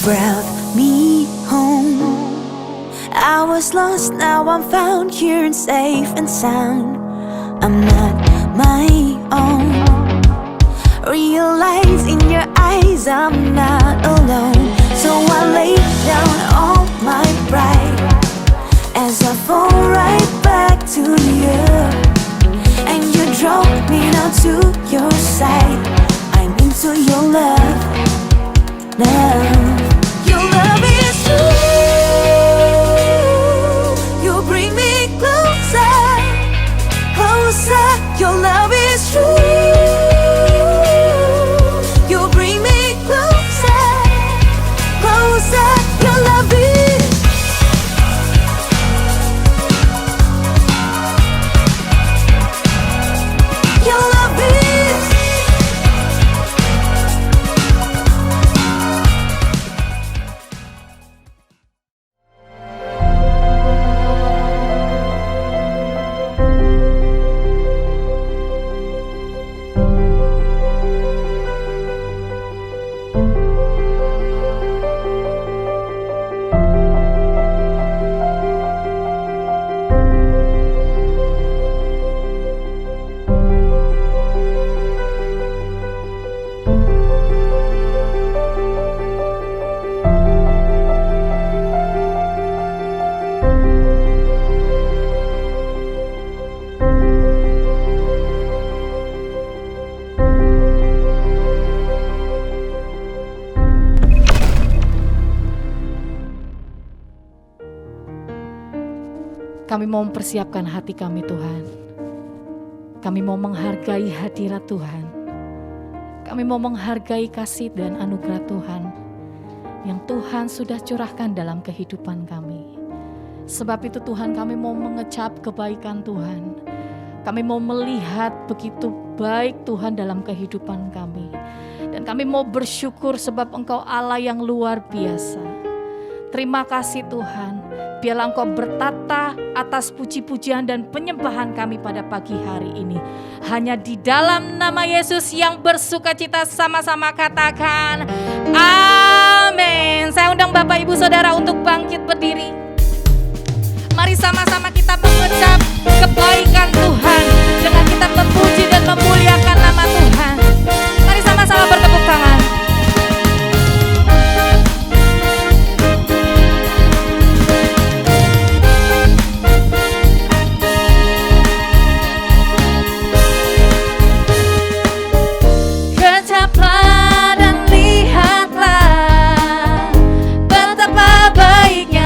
brought me home. I was lost, now I'm found here and safe and sound. I'm not my own. Realize in your eyes I'm not alone. So I lay down all my pride as I fall right back to you. And you draw me now to your side. I'm into your love, love. Your love is true. You bring me closer, closer. Your love is true. You bring me closer, closer. Your love is. Your love is. Kami mau mempersiapkan hati kami, Tuhan. Kami mau menghargai hadirat Tuhan. Kami mau menghargai kasih dan anugerah Tuhan yang Tuhan sudah curahkan dalam kehidupan kami. Sebab itu Tuhan, kami mau mengecap kebaikan Tuhan. Kami mau melihat begitu baik Tuhan dalam kehidupan kami. Dan kami mau bersyukur sebab Engkau Allah yang luar biasa. Terima kasih Tuhan. Biarlah Engkau bertata atas puji-pujian dan penyembahan kami pada pagi hari ini. Hanya di dalam nama Yesus yang bersukacita, sama-sama katakan amin. Saya undang Bapak Ibu Saudara untuk bangkit berdiri. Mari sama-sama kita mengecap kebaikan Tuhan dengan kita memuji dan memuliakan nama Tuhan. Mari sama-sama bertepuk tangan.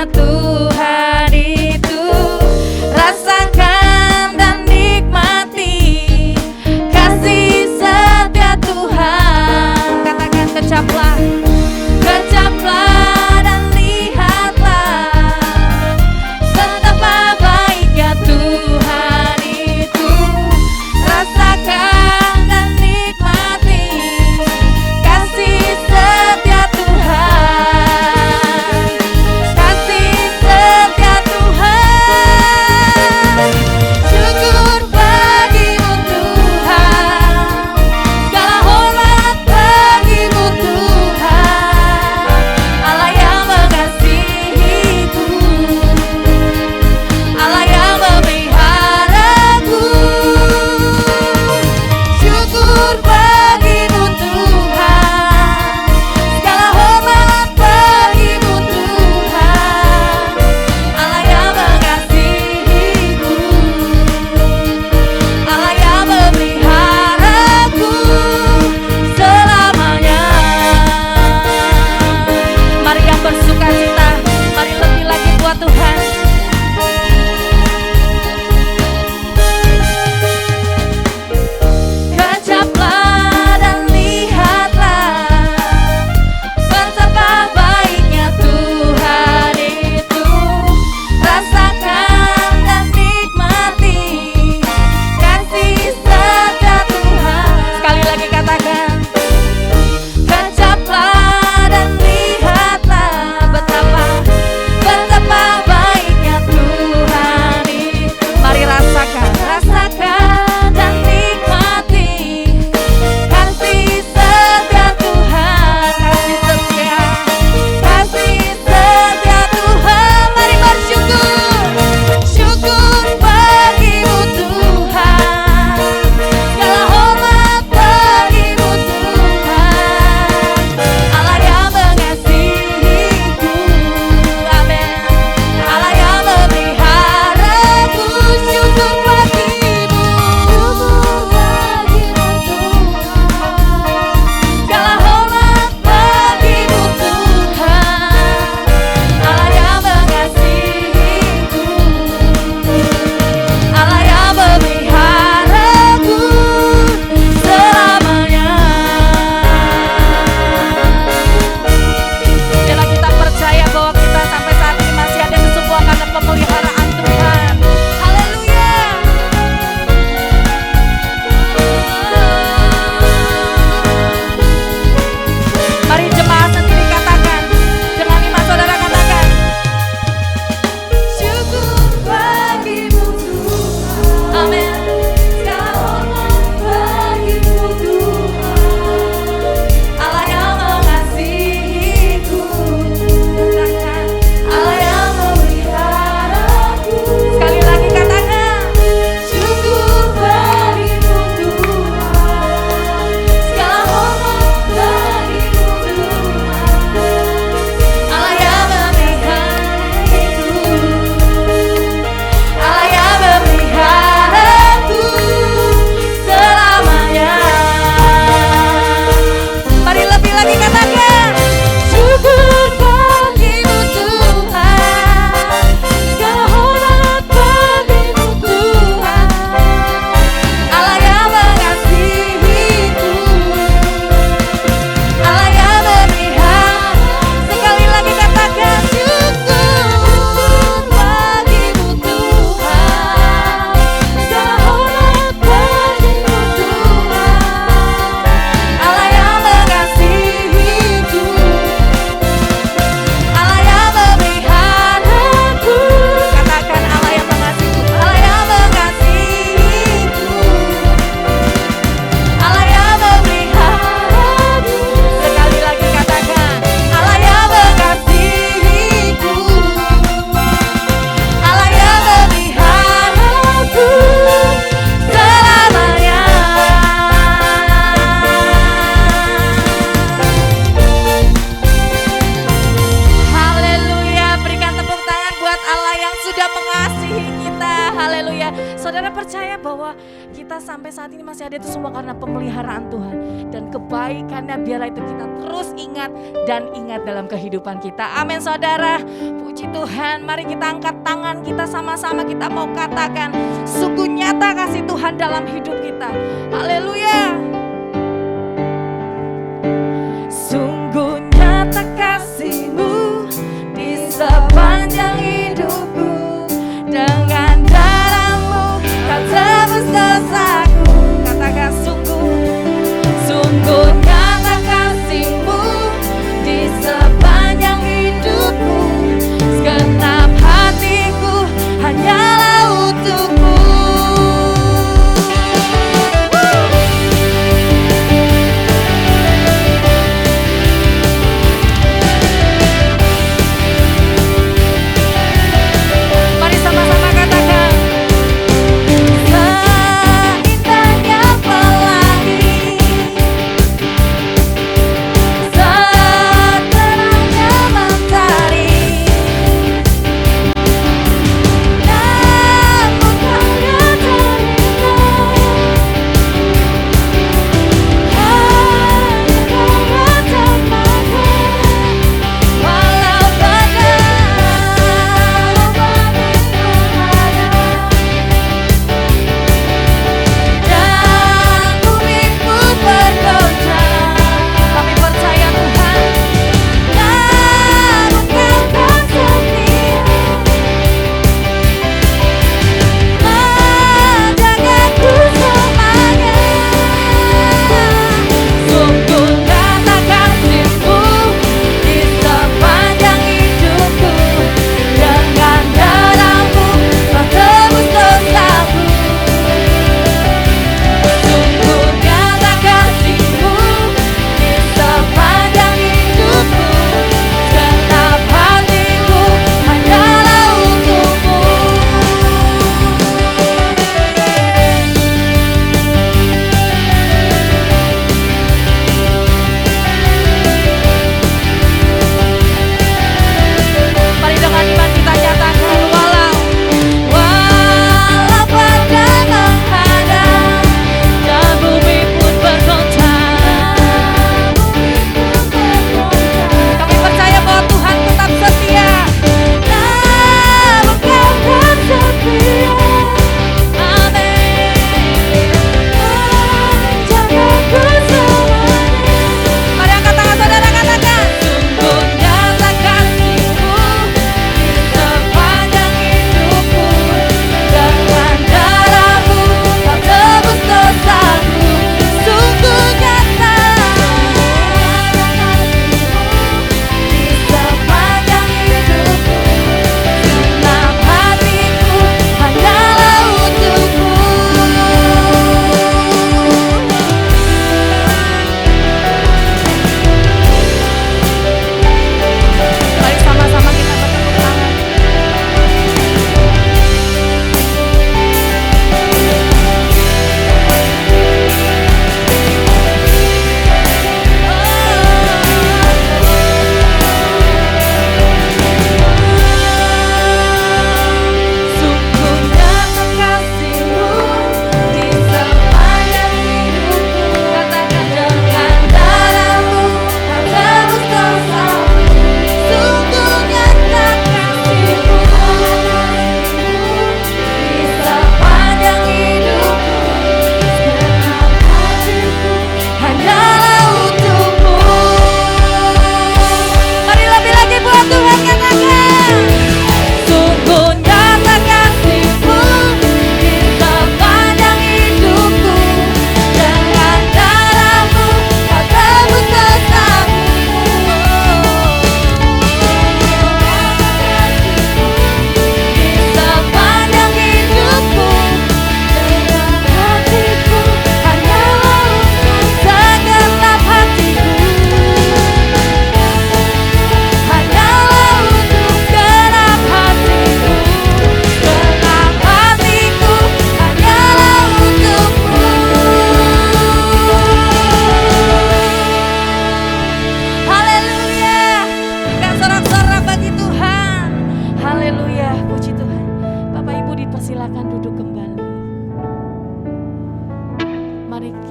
Tuhan itu rasakan dan bahwa kita sampai saat ini masih ada itu semua karena pemeliharaan Tuhan. Dan kebaikannya biarlah itu kita terus ingat dan ingat dalam kehidupan kita. Amin saudara, puji Tuhan. Mari kita angkat tangan kita sama-sama, kita mau katakan sungguh nyata kasih Tuhan dalam hidup kita. Haleluya. Sungguh nyata kasih-Mu di sepanjang hidupku. Dengan darah-Mu Kau tebus dosaku. Katakan sungguh nyata kasih-Mu di sepanjang hidupku. Segenap hatiku hanyalah untuk-Mu.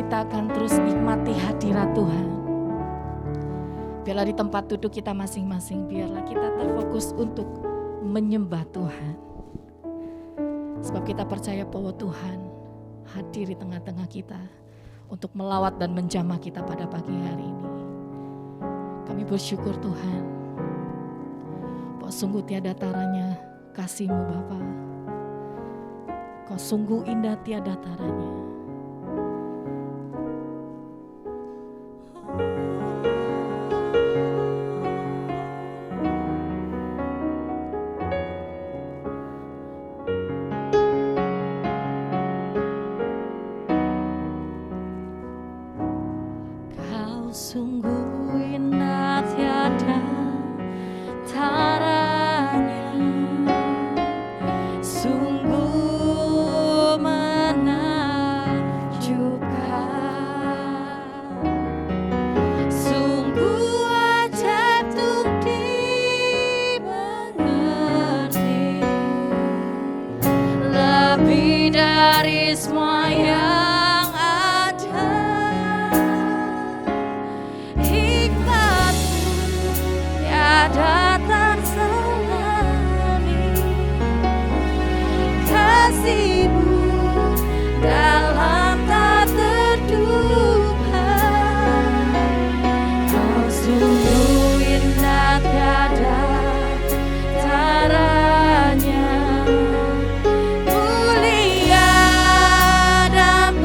kita akan terus nikmati hadirat Tuhan. Biarlah di tempat duduk kita masing-masing, biarlah kita terfokus untuk menyembah Tuhan. Sebab kita percaya bahwa Tuhan hadir di tengah-tengah kita untuk melawat dan menjamah kita pada pagi hari ini. Kami bersyukur Tuhan, bahwa sungguh tiada taranya kasih-Mu Bapa. Kau sungguh indah tiada taranya. Kau sungguh indah tiada taranya, sungguh menakjubkan, sungguh ajaib untuk dimengerti, lebih dari semua yang ada. Hikmat-Mu tiada terselami, kasih-Mu dalam tak terduga. Kau sungguh indah tiada taranya, mulia dan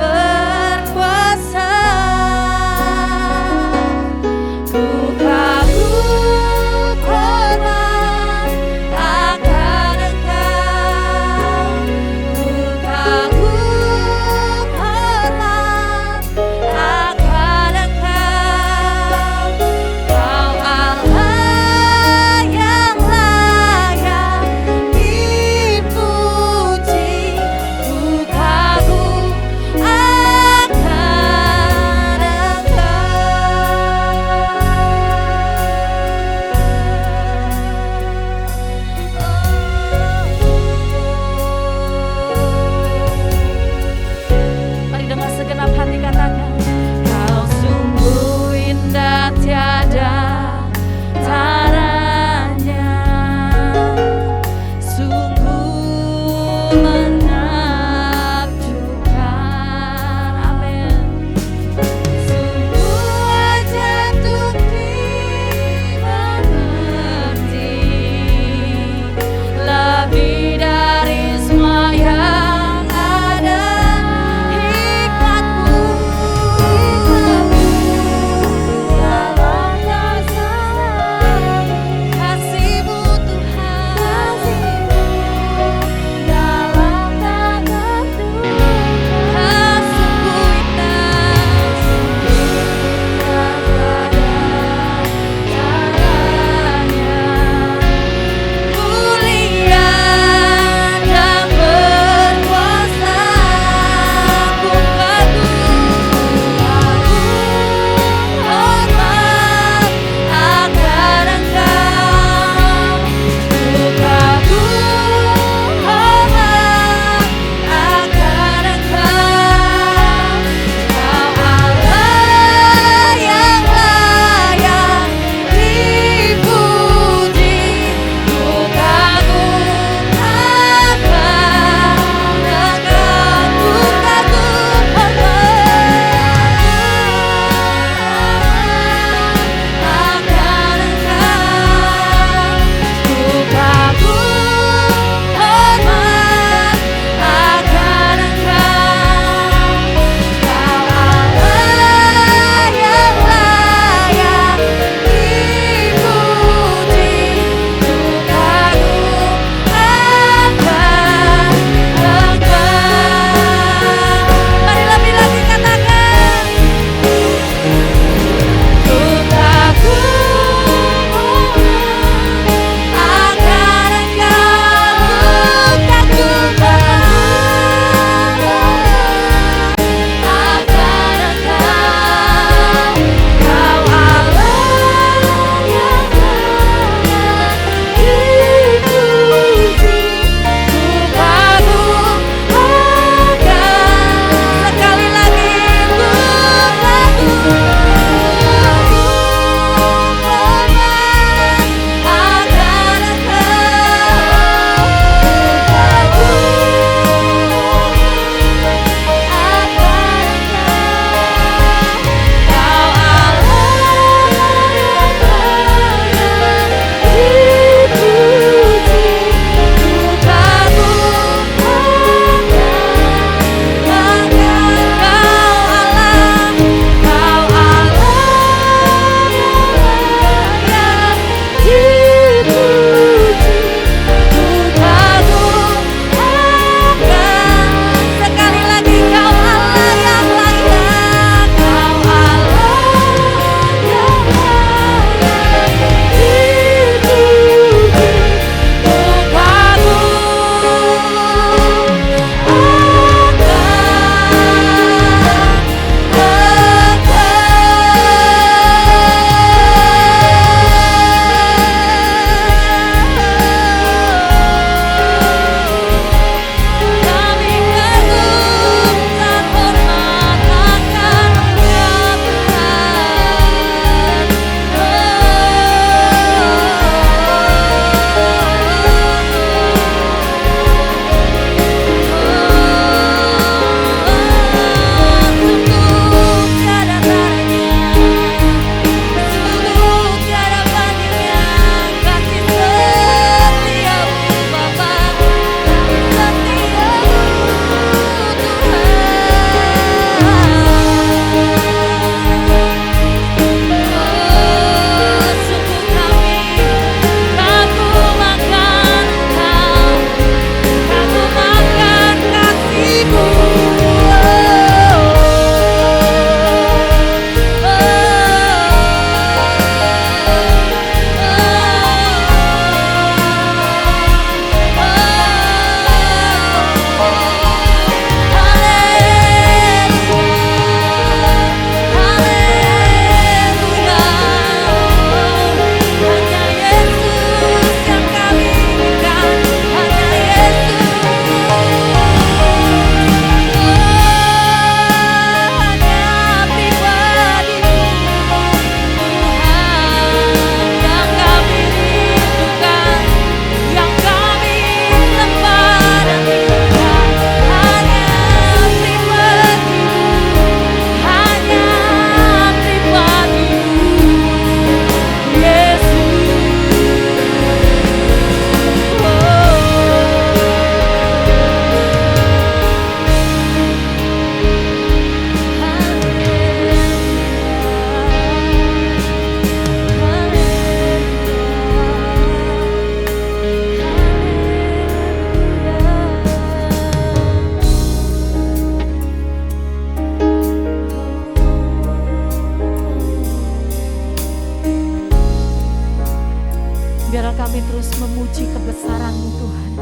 memuji kebesaran-Mu Tuhan.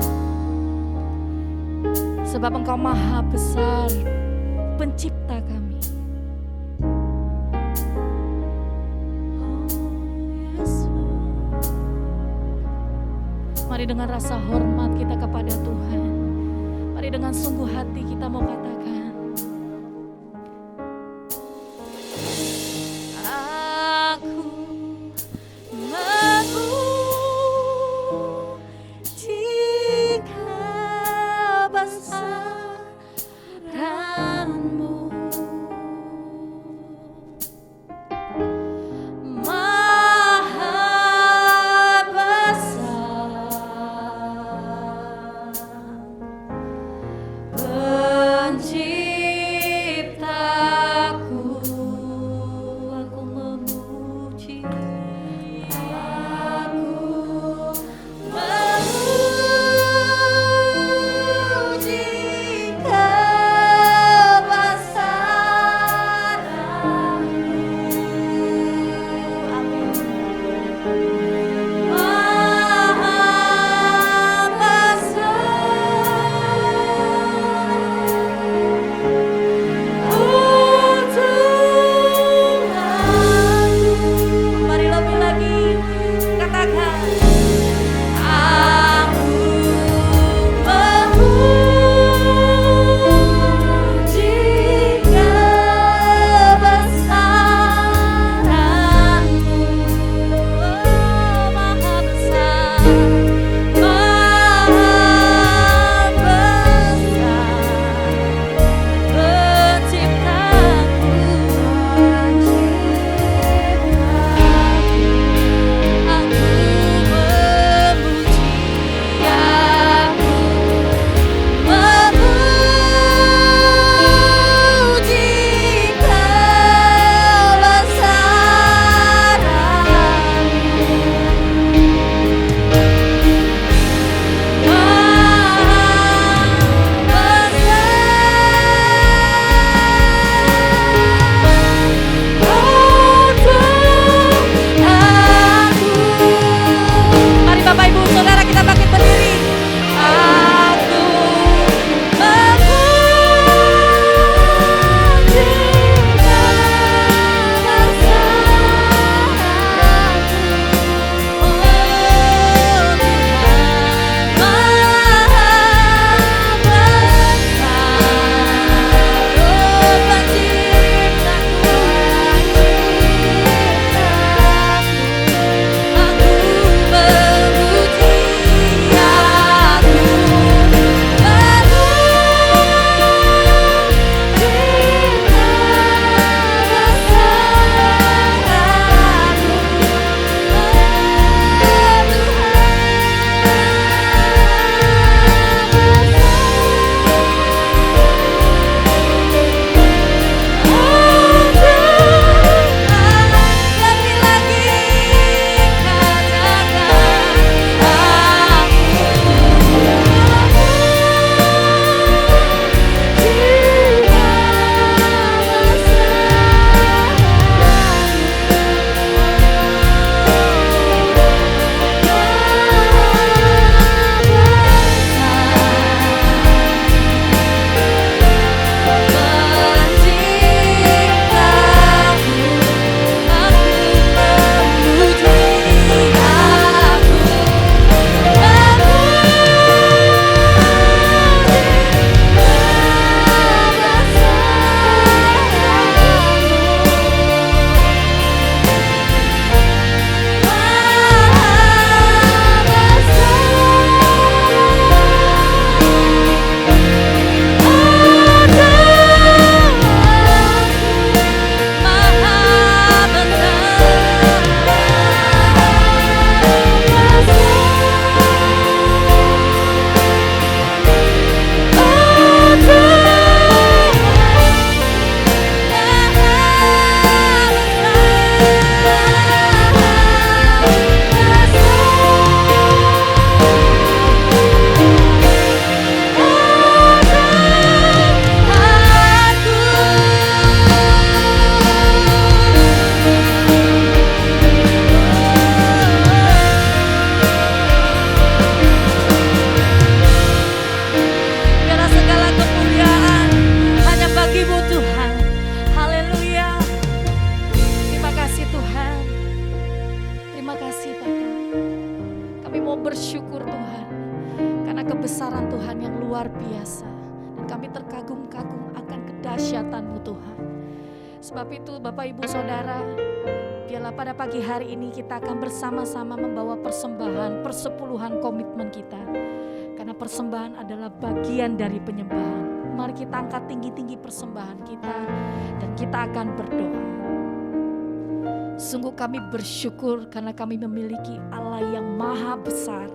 Sebab Engkau maha besar, pencipta kami. Mari dengan rasa hormat kita kepada Tuhan. Mari dengan sungguh hati kita mau katakan, aku memuji kebesaran-Mu. kedahsyatan-Mu Tuhan. Sebab itu Bapak Ibu Saudara, biarlah pada pagi hari ini kita akan bersama-sama membawa persembahan, persepuluhan komitmen kita. Karena persembahan adalah bagian dari penyembahan. Mari kita angkat tinggi-tinggi persembahan kita dan kita akan berdoa. Sungguh kami bersyukur karena kami memiliki Allah yang maha besar,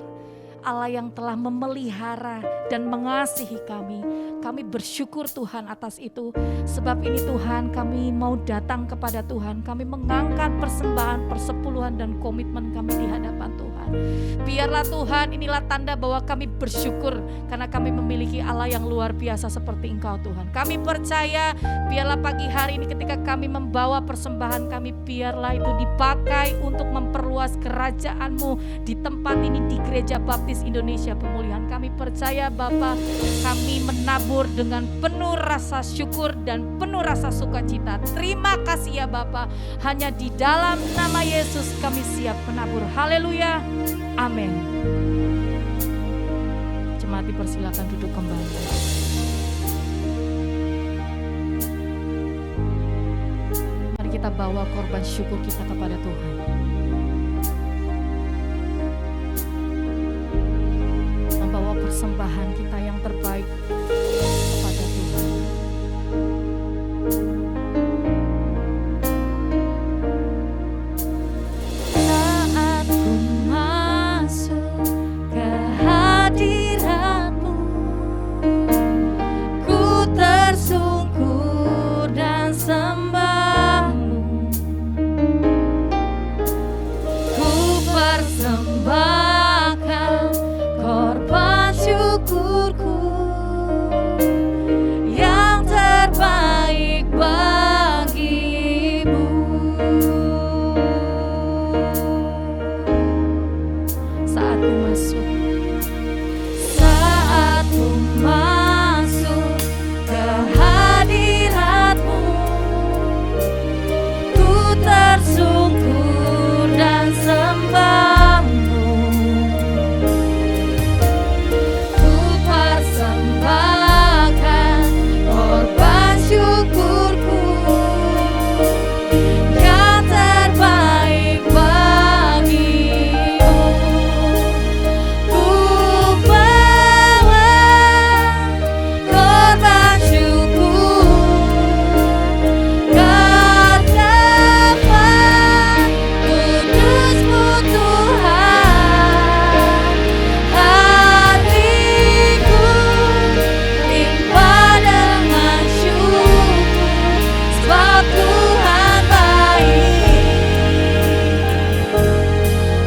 Allah yang telah memelihara dan mengasihi kami. Kami bersyukur Tuhan atas itu. Sebab ini Tuhan, kami mau datang kepada Tuhan. Kami mengangkat persembahan, persepuluhan dan komitmen kami di hadapan Tuhan. Biarlah Tuhan, inilah tanda bahwa kami bersyukur karena kami memiliki Allah yang luar biasa seperti Engkau Tuhan. Kami percaya biarlah pagi hari ini ketika kami membawa persembahan kami, biarlah itu dipakai untuk memperluas kerajaan-Mu di tempat ini, di Gereja Baptis Indonesia Pemulihan. Kami percaya Bapa, kami menabur dengan penuh rasa syukur dan penuh rasa sukacita. Terima kasih ya Bapa, hanya di dalam nama Yesus kami siap menabur. Haleluya, amin. Jemaat dipersilakan duduk kembali. Mari kita bawa korban syukur kita kepada Tuhan. Membawa persembahan kita yang terbaik kepada Tuhan. Saat ku masuk ke hadirat-Mu, ku tersungkur dan sembah-Mu. Ku persembahkan korban syukurku yang terbaik bagi-Mu. Saat ku masuk, saat ku masuk ke hadirat-Mu, ku tersungkur dan sembah-Mu. Ku persembahkan korban syukurku yang terbaik bagi-Mu. Ku bawa korban syukur ke tempat kudus-Mu Tuhan. Hatiku limpah dengan syukur, sebab Tuhan baik.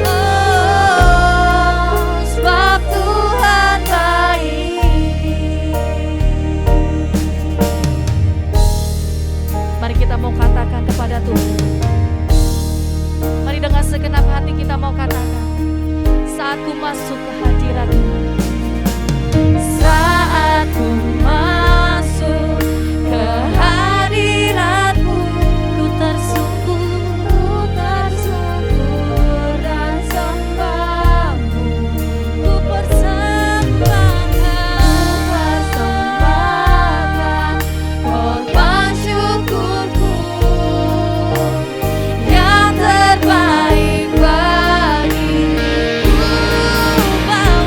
Oh, sebab Tuhan baik. Mari kita mau katakan kepada Tuhan. Mari dengan segenap hati kita mau katakan, saat ku masuk ke hadirat-Mu, saat ku masuk ke hadirat-Mu, ku tersungkur dan sembah-Mu. Ku persembahkan korban syukurku yang terbaik bagi-Mu. Ku bawa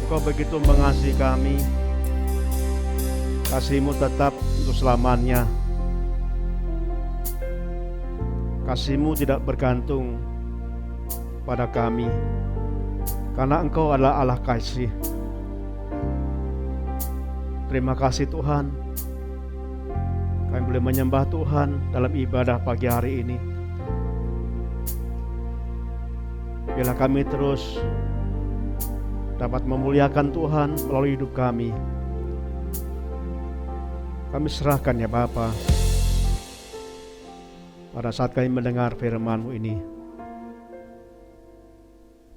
Engkau begitu mengasihi kami. Kasih-Mu tetap untuk selamanya. Kasih-Mu tidak bergantung pada kami, karena Engkau adalah Allah kasih. Terima kasih Tuhan, kami boleh menyembah Tuhan dalam ibadah pagi hari ini. Biarlah kami terus dapat memuliakan Tuhan melalui hidup kami. Kami serahkan ya Bapa, pada saat kami mendengar firman-Mu ini.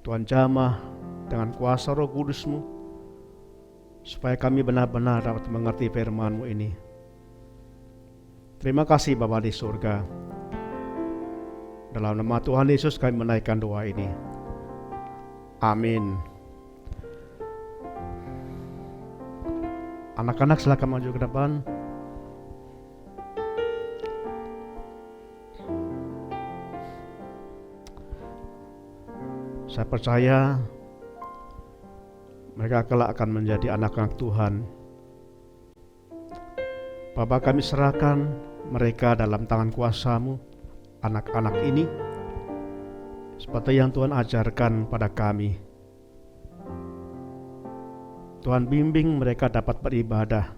Tuhan jamah dengan kuasa Roh Kudus-Mu, supaya kami benar-benar dapat mengerti firman-Mu ini. Terima kasih Bapa di surga. Dalam nama Tuhan Yesus kami menaikkan doa ini. Amin. Anak-anak silakan maju ke depan. Saya percaya mereka kelak akan menjadi anak-anak Tuhan. Bapa, kami serahkan mereka dalam tangan kuasa-Mu, anak-anak ini, seperti yang Tuhan ajarkan pada kami. Tuhan bimbing mereka dapat beribadah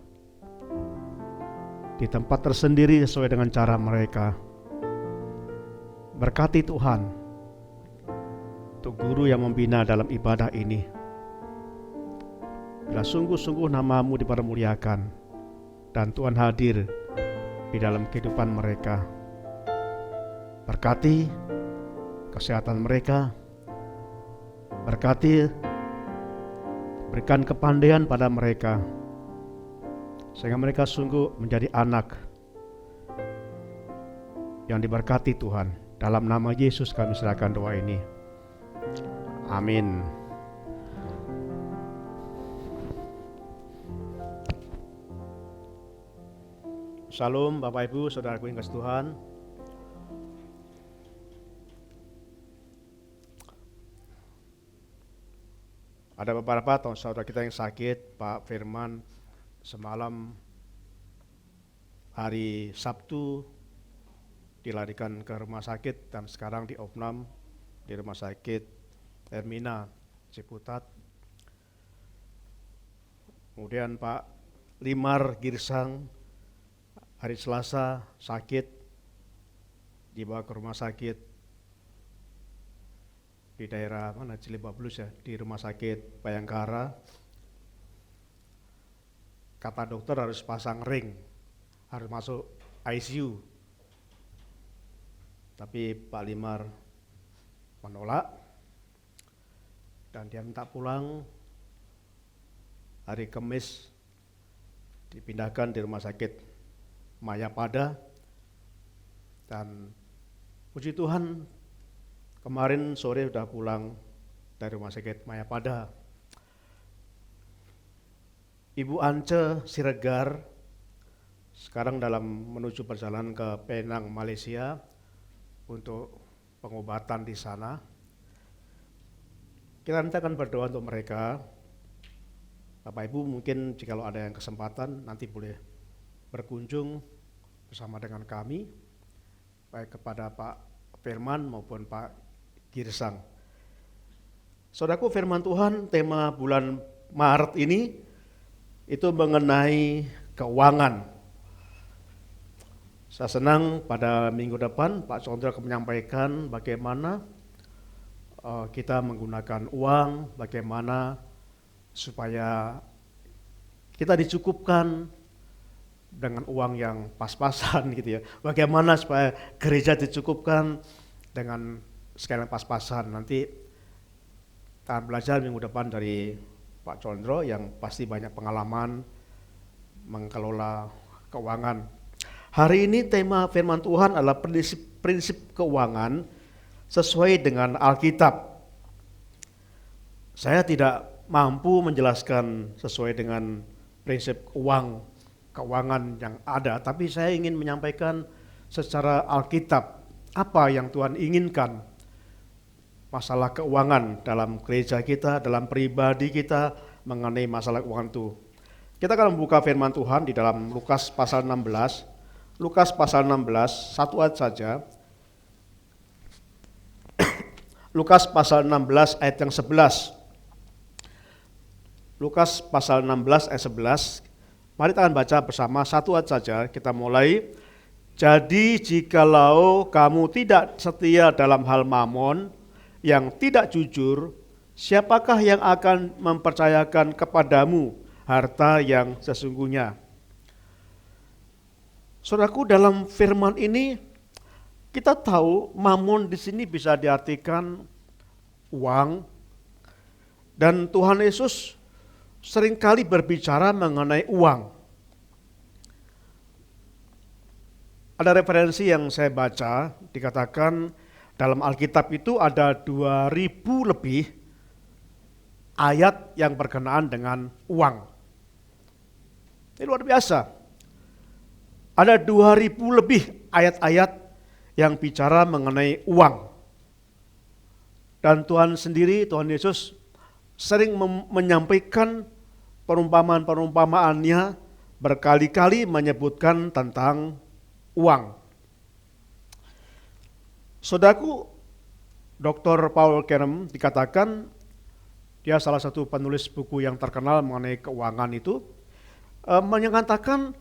di tempat tersendiri sesuai dengan cara mereka. Berkati Tuhan untuk guru yang membina dalam ibadah ini. Bila sungguh-sungguh nama-Mu dipermuliakan dan Tuhan hadir di dalam kehidupan mereka. Berkati kesehatan mereka, berkati, berikan kepandaian pada mereka, sehingga mereka sungguh menjadi anak yang diberkati Tuhan. Dalam nama Yesus kami serahkan doa ini. Amin. Shalom Bapak Ibu, Saudaraku yang kasih Tuhan. Ada beberapa saudara kita yang sakit. Pak Firman semalam hari Sabtu dilarikan ke rumah sakit dan sekarang di opnam di rumah sakit Hermina Ciputat. Kemudian Pak Limar Girsang hari Selasa sakit, dibawa ke rumah sakit di daerah mana, Cilebablus ya, di rumah sakit Bayangkara. Kata dokter harus pasang ring, harus masuk ICU. Tapi Pak Limar menolak dan dia minta pulang. Hari Kamis dipindahkan di rumah sakit Mayapada, dan puji Tuhan kemarin sore sudah pulang dari rumah sakit Mayapada. Ibu Ance Siregar sekarang dalam menuju perjalanan ke Penang, Malaysia untuk pengobatan di sana. Kita nanti akan berdoa untuk mereka. Bapak Ibu mungkin jika ada yang kesempatan nanti boleh berkunjung bersama dengan kami, baik kepada Pak Firman maupun Pak Girsang. Saudaraku, firman Tuhan tema bulan Maret ini itu mengenai keuangan. Saya senang pada minggu depan Pak Condro akan menyampaikan bagaimana kita menggunakan uang, bagaimana supaya kita dicukupkan dengan uang yang pas-pasan gitu ya. Bagaimana supaya gereja dicukupkan dengan sekalian pas-pasan. Nanti kita akan belajar minggu depan dari Pak Condro yang pasti banyak pengalaman mengelola keuangan. Hari ini tema firman Tuhan adalah prinsip keuangan sesuai dengan Alkitab. Saya tidak mampu menjelaskan sesuai dengan prinsip keuangan yang ada, tapi saya ingin menyampaikan secara Alkitab apa yang Tuhan inginkan masalah keuangan dalam gereja kita, dalam pribadi kita, mengenai masalah uang itu. Kita akan membuka firman Tuhan di dalam Lukas pasal 16. Lukas pasal 16, satu ayat saja. Lukas pasal 16 ayat yang 11. Lukas pasal 16 ayat 11. Mari kita akan baca bersama satu ayat saja. Kita mulai. Jadi jikalau kamu tidak setia dalam hal mamon yang tidak jujur, siapakah yang akan mempercayakan kepadamu harta yang sesungguhnya? Saudaraku, dalam firman ini kita tahu mamon di sini bisa diartikan uang, dan Tuhan Yesus seringkali berbicara mengenai uang. Ada referensi yang saya baca, dikatakan dalam Alkitab itu ada 2000 lebih ayat yang berkenaan dengan uang. Ini luar biasa. Ada 2000 lebih ayat-ayat yang bicara mengenai uang. Dan Tuhan sendiri, Tuhan Yesus sering menyampaikan perumpamaan-perumpamaannya, berkali-kali menyebutkan tentang uang. Saudaraku, Dr. Paul Carey dikatakan, dia salah satu penulis buku yang terkenal mengenai keuangan itu, menyatakan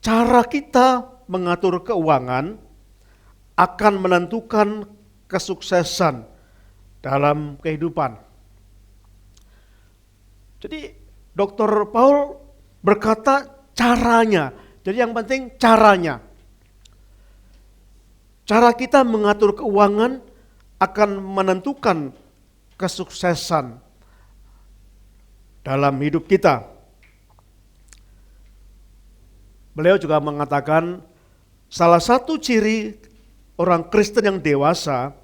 cara kita mengatur keuangan akan menentukan kesuksesan dalam kehidupan. Jadi Dr. Paul berkata caranya, jadi yang penting caranya. Cara kita mengatur keuangan akan menentukan kesuksesan dalam hidup kita. Beliau juga mengatakan salah satu ciri orang Kristen yang dewasa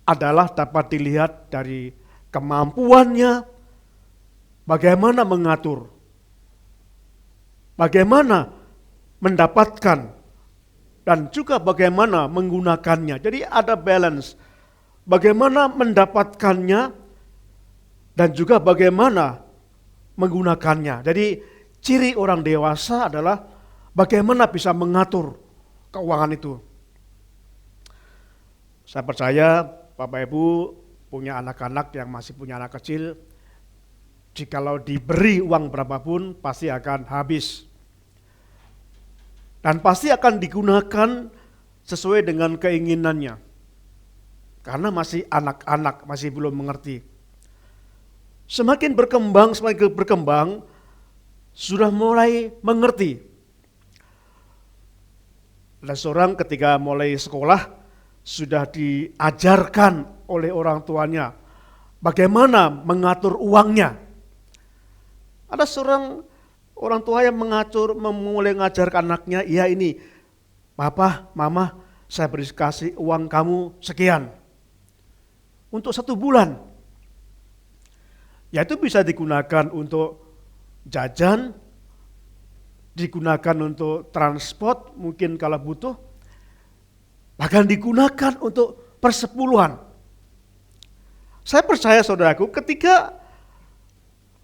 adalah dapat dilihat dari kemampuannya bagaimana mengatur, bagaimana mendapatkan, dan juga bagaimana menggunakannya. Jadi ada balance, bagaimana mendapatkannya dan juga bagaimana menggunakannya. Jadi ciri orang dewasa adalah bagaimana bisa mengatur keuangan itu. Saya percaya Bapak Ibu punya anak-anak yang masih punya anak kecil, jikalau diberi uang berapapun pasti akan habis. Dan pasti akan digunakan sesuai dengan keinginannya. Karena masih anak-anak, masih belum mengerti. Semakin berkembang, sudah mulai mengerti. Ada seorang ketika mulai sekolah, sudah diajarkan oleh orang tuanya bagaimana mengatur uangnya. Ada seorang orang tua yang mulai mengajarkan anaknya, ya ini, Papa, Mama, saya beri kasih uang kamu sekian. Untuk 1 bulan. Ya itu bisa digunakan untuk jajan, digunakan untuk transport, mungkin kalau butuh, bahkan digunakan untuk persepuluhan. Saya percaya saudaraku, ketika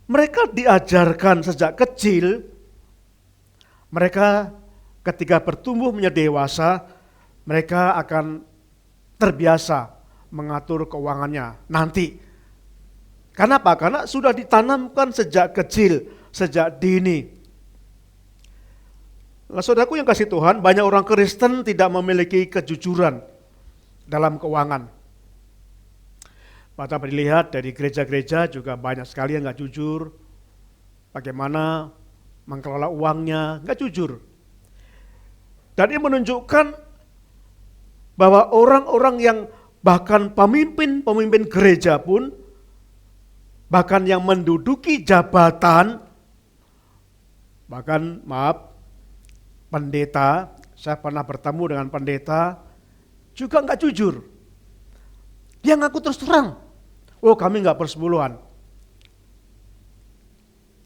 mereka diajarkan sejak kecil, mereka ketika bertumbuh menjadi dewasa, mereka akan terbiasa mengatur keuangannya nanti. Kenapa? Karena sudah ditanamkan sejak kecil, sejak dini. Nah, saudaraku yang kasih Tuhan, banyak orang Kristen tidak memiliki kejujuran dalam keuangan. Maka dilihat dari gereja-gereja juga banyak sekali yang gak jujur. Bagaimana mengelola uangnya, gak jujur. Dan ini menunjukkan bahwa orang-orang yang bahkan pemimpin gereja pun, bahkan yang menduduki jabatan, bahkan pendeta, saya pernah bertemu dengan pendeta, juga gak jujur. Dia ngaku terus terang, oh kami gak persepuluhan.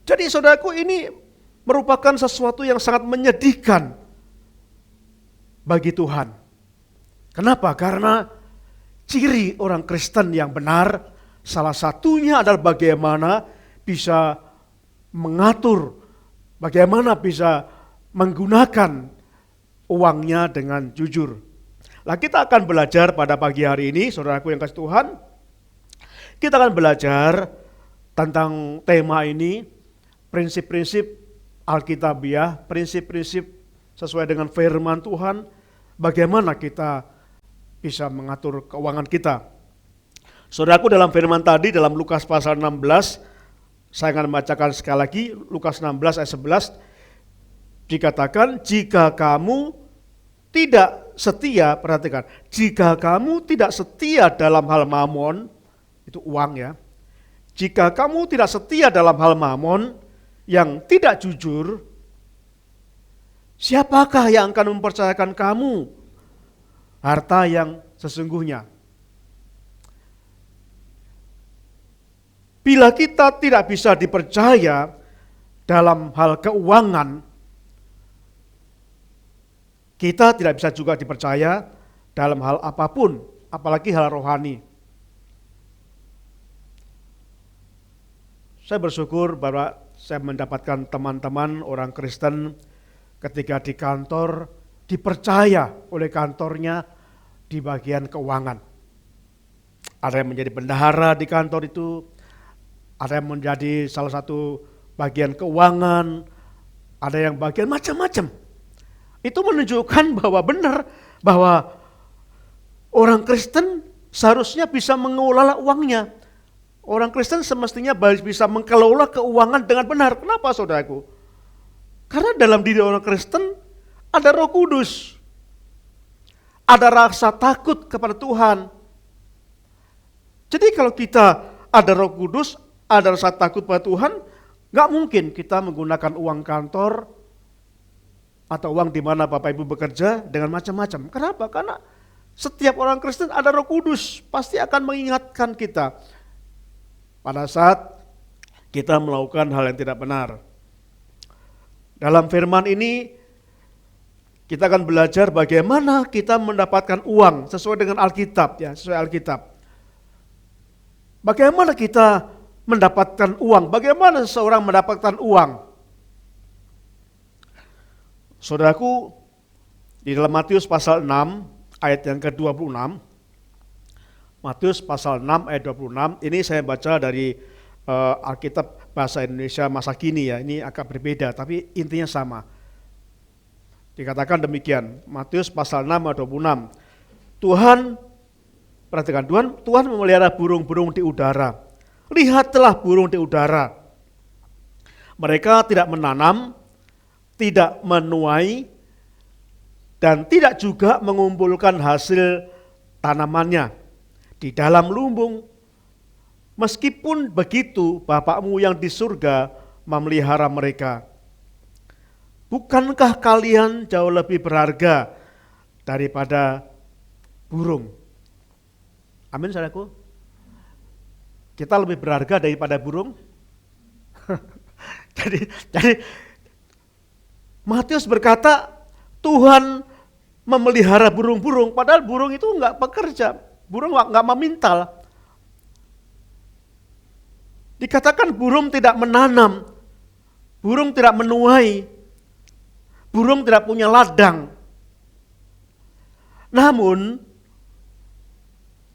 Jadi saudaraku, ini merupakan sesuatu yang sangat menyedihkan bagi Tuhan. Kenapa? Karena ciri orang Kristen yang benar, salah satunya adalah bagaimana bisa mengatur, bagaimana bisa menggunakan uangnya dengan jujur. Nah, kita akan belajar pada pagi hari ini, saudaraku yang kasih Tuhan. Kita akan belajar tentang tema ini, prinsip-prinsip Alkitabiah, prinsip-prinsip sesuai dengan firman Tuhan, bagaimana kita bisa mengatur keuangan kita. Saudaraku, dalam firman tadi, dalam Lukas pasal 16, saya akan membacakan sekali lagi, Lukas 16 ayat 11, dikatakan, jika kamu tidak setia, perhatikan, jika kamu tidak setia dalam hal mamon, itu uang ya, jika kamu tidak setia dalam hal mamon yang tidak jujur, siapakah yang akan mempercayakan kamu harta yang sesungguhnya? Bila kita tidak bisa dipercaya dalam hal keuangan, kita tidak bisa juga dipercaya dalam hal apapun, apalagi hal rohani. Saya bersyukur bahwa saya mendapatkan teman-teman orang Kristen ketika di kantor dipercaya oleh kantornya di bagian keuangan. Ada yang menjadi bendahara di kantor itu, ada yang menjadi salah satu bagian keuangan, ada yang bagian macam-macam. Itu menunjukkan bahwa benar, bahwa orang Kristen seharusnya bisa mengelola uangnya. Orang Kristen semestinya bisa mengelola keuangan dengan benar. Kenapa, saudaraku? Karena dalam diri orang Kristen ada Roh Kudus. Ada rasa takut kepada Tuhan. Jadi kalau kita ada Roh Kudus, ada rasa takut pada Tuhan, gak mungkin kita menggunakan uang kantor atau uang di mana Bapak Ibu bekerja dengan macam-macam. Kenapa? Karena setiap orang Kristen ada Roh Kudus, pasti akan mengingatkan kita pada saat kita melakukan hal yang tidak benar. Dalam firman ini kita akan belajar bagaimana kita mendapatkan uang sesuai dengan Alkitab ya, sesuai Alkitab. Bagaimana kita mendapatkan uang? Bagaimana seseorang mendapatkan uang? Saudaraku, di dalam Matius pasal 6 ayat yang ke-26, Matius pasal 6 ayat 26, ini saya baca dari Alkitab bahasa Indonesia masa kini ya, ini agak berbeda tapi intinya sama. Dikatakan demikian, Matius pasal 6 ayat 26, perhatikan, Tuhan memelihara burung-burung di udara. Lihatlah burung di udara. Mereka tidak menanam, tidak menuai, dan tidak juga mengumpulkan hasil tanamannya di dalam lumbung. Meskipun begitu, Bapakmu yang di surga memelihara mereka. Bukankah kalian jauh lebih berharga daripada burung? Amin, saudaraku. Kita lebih berharga daripada burung. jadi Matius berkata Tuhan memelihara burung-burung, padahal burung itu enggak bekerja, burung enggak memintal. Dikatakan burung tidak menanam, burung tidak menuai, burung tidak punya ladang. Namun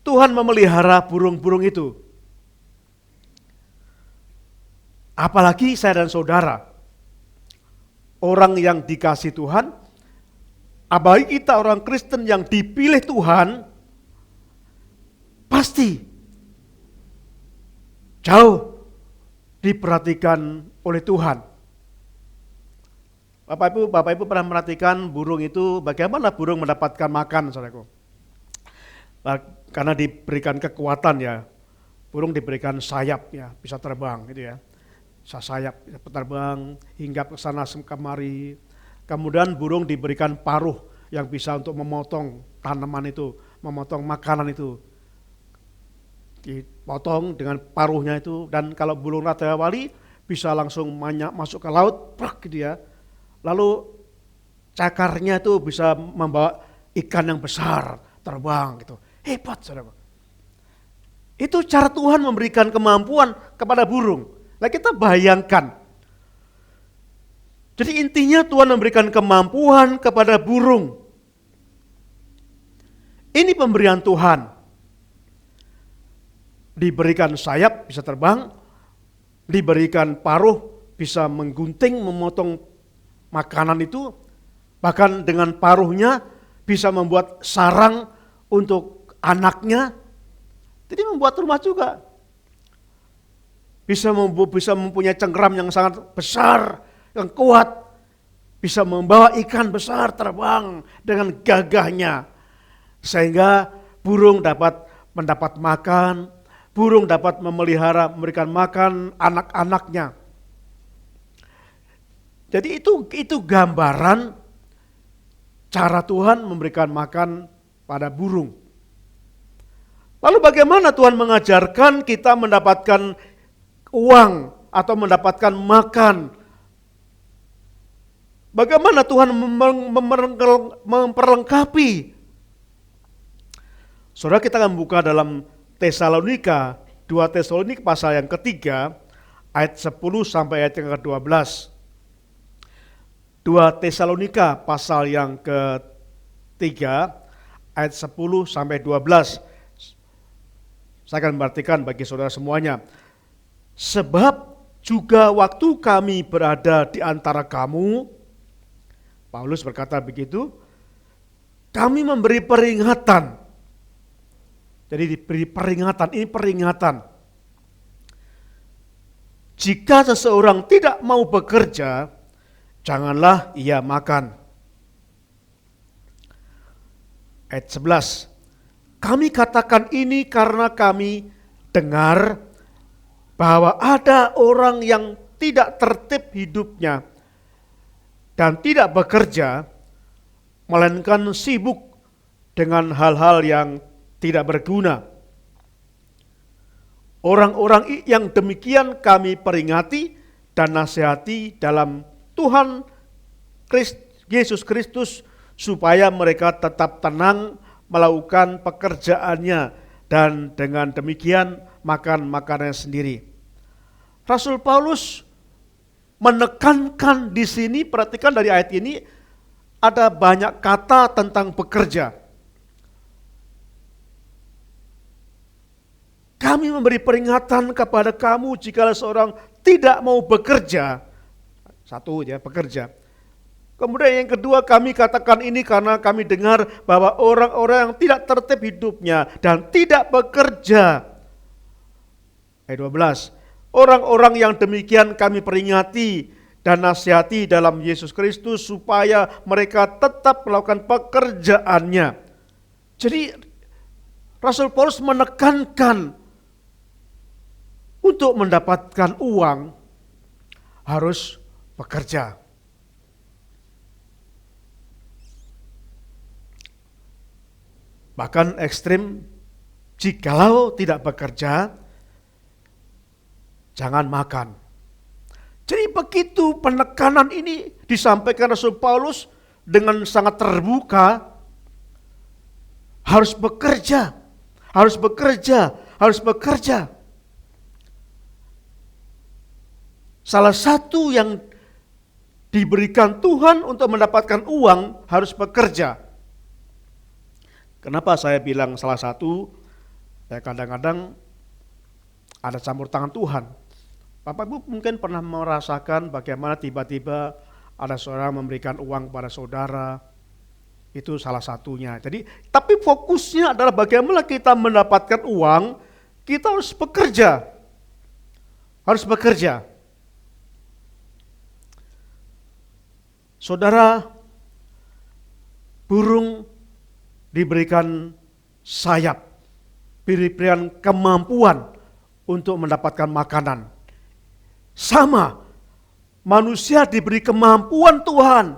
Tuhan memelihara burung-burung itu. Apalagi saya dan saudara, orang yang dikasih Tuhan, apalagi kita orang Kristen yang dipilih Tuhan, pasti jauh diperhatikan oleh Tuhan. Bapak Ibu pernah merhatikan burung itu, bagaimana burung mendapatkan makan, saudaraku? Karena diberikan kekuatan ya, burung diberikan sayap ya, bisa terbang gitu ya. Bisa sayap, bisa terbang hingga ke sana kemari. Kemudian burung diberikan paruh yang bisa untuk memotong tanaman itu, memotong makanan itu. Dipotong dengan paruhnya itu, dan kalau burung Raja Wali bisa langsung masuk ke laut, gitu ya. Lalu cakarnya itu bisa membawa ikan yang besar terbang gitu. Hebat, saudara. Itu cara Tuhan memberikan kemampuan kepada burung. Nah kita bayangkan. Jadi intinya Tuhan memberikan kemampuan kepada burung. Ini pemberian Tuhan. Diberikan sayap bisa terbang, diberikan paruh bisa menggunting, memotong makanan itu, bahkan dengan paruhnya bisa membuat sarang untuk anaknya. Jadi membuat rumah juga. Bisa mempunyai cengkeram yang sangat besar, yang kuat, bisa membawa ikan besar terbang dengan gagahnya, sehingga burung dapat mendapat makan, burung dapat memelihara, memberikan makan anak-anaknya. Jadi itu gambaran cara Tuhan memberikan makan pada burung. Lalu bagaimana Tuhan mengajarkan kita mendapatkan uang atau mendapatkan makan? Bagaimana Tuhan memperlengkapi? Saudara, kita akan buka dalam Tesalonika, 2 Tesalonika pasal yang ketiga, ayat 10 sampai ayat yang ke-12. 2 Tesalonika pasal yang ketiga, ayat 10 sampai 12. Saya akan memperhatikan bagi saudara semuanya. Sebab juga waktu kami berada di antara kamu, Paulus berkata begitu, kami memberi peringatan. Jadi diberi peringatan, ini peringatan. Jika seseorang tidak mau bekerja, janganlah ia makan. Ayat 11, kami katakan ini karena kami dengar bahwa ada orang yang tidak tertib hidupnya dan tidak bekerja, melainkan sibuk dengan hal-hal yang tidak berguna. Orang-orang yang demikian kami peringati dan nasihati dalam Tuhan Yesus Kristus supaya mereka tetap tenang melakukan pekerjaannya dan dengan demikian makan makanannya sendiri. Rasul Paulus menekankan di sini, perhatikan dari ayat ini ada banyak kata tentang bekerja. Kami memberi peringatan kepada kamu jika seorang tidak mau bekerja. Satu ya, bekerja. Kemudian yang kedua, kami katakan ini karena kami dengar bahwa orang-orang yang tidak tertib hidupnya dan tidak bekerja. Ayat 12. Orang-orang yang demikian kami peringati dan nasihati dalam Yesus Kristus supaya mereka tetap melakukan pekerjaannya. Jadi Rasul Paulus menekankan untuk mendapatkan uang harus bekerja. Bahkan ekstrim, jikalau tidak bekerja, jangan makan. Jadi begitu penekanan ini disampaikan Rasul Paulus dengan sangat terbuka, harus bekerja, harus bekerja, harus bekerja. Salah satu yang diberikan Tuhan untuk mendapatkan uang harus bekerja. Kenapa saya bilang salah satu? Ya kadang-kadang ada campur tangan Tuhan. Bapak Ibu mungkin pernah merasakan bagaimana tiba-tiba ada seorang memberikan uang pada saudara. Itu salah satunya. Jadi, tapi fokusnya adalah bagaimana kita mendapatkan uang, kita harus bekerja. Harus bekerja. Saudara, burung diberikan sayap, diberikan kemampuan untuk mendapatkan makanan. Sama, manusia diberi kemampuan Tuhan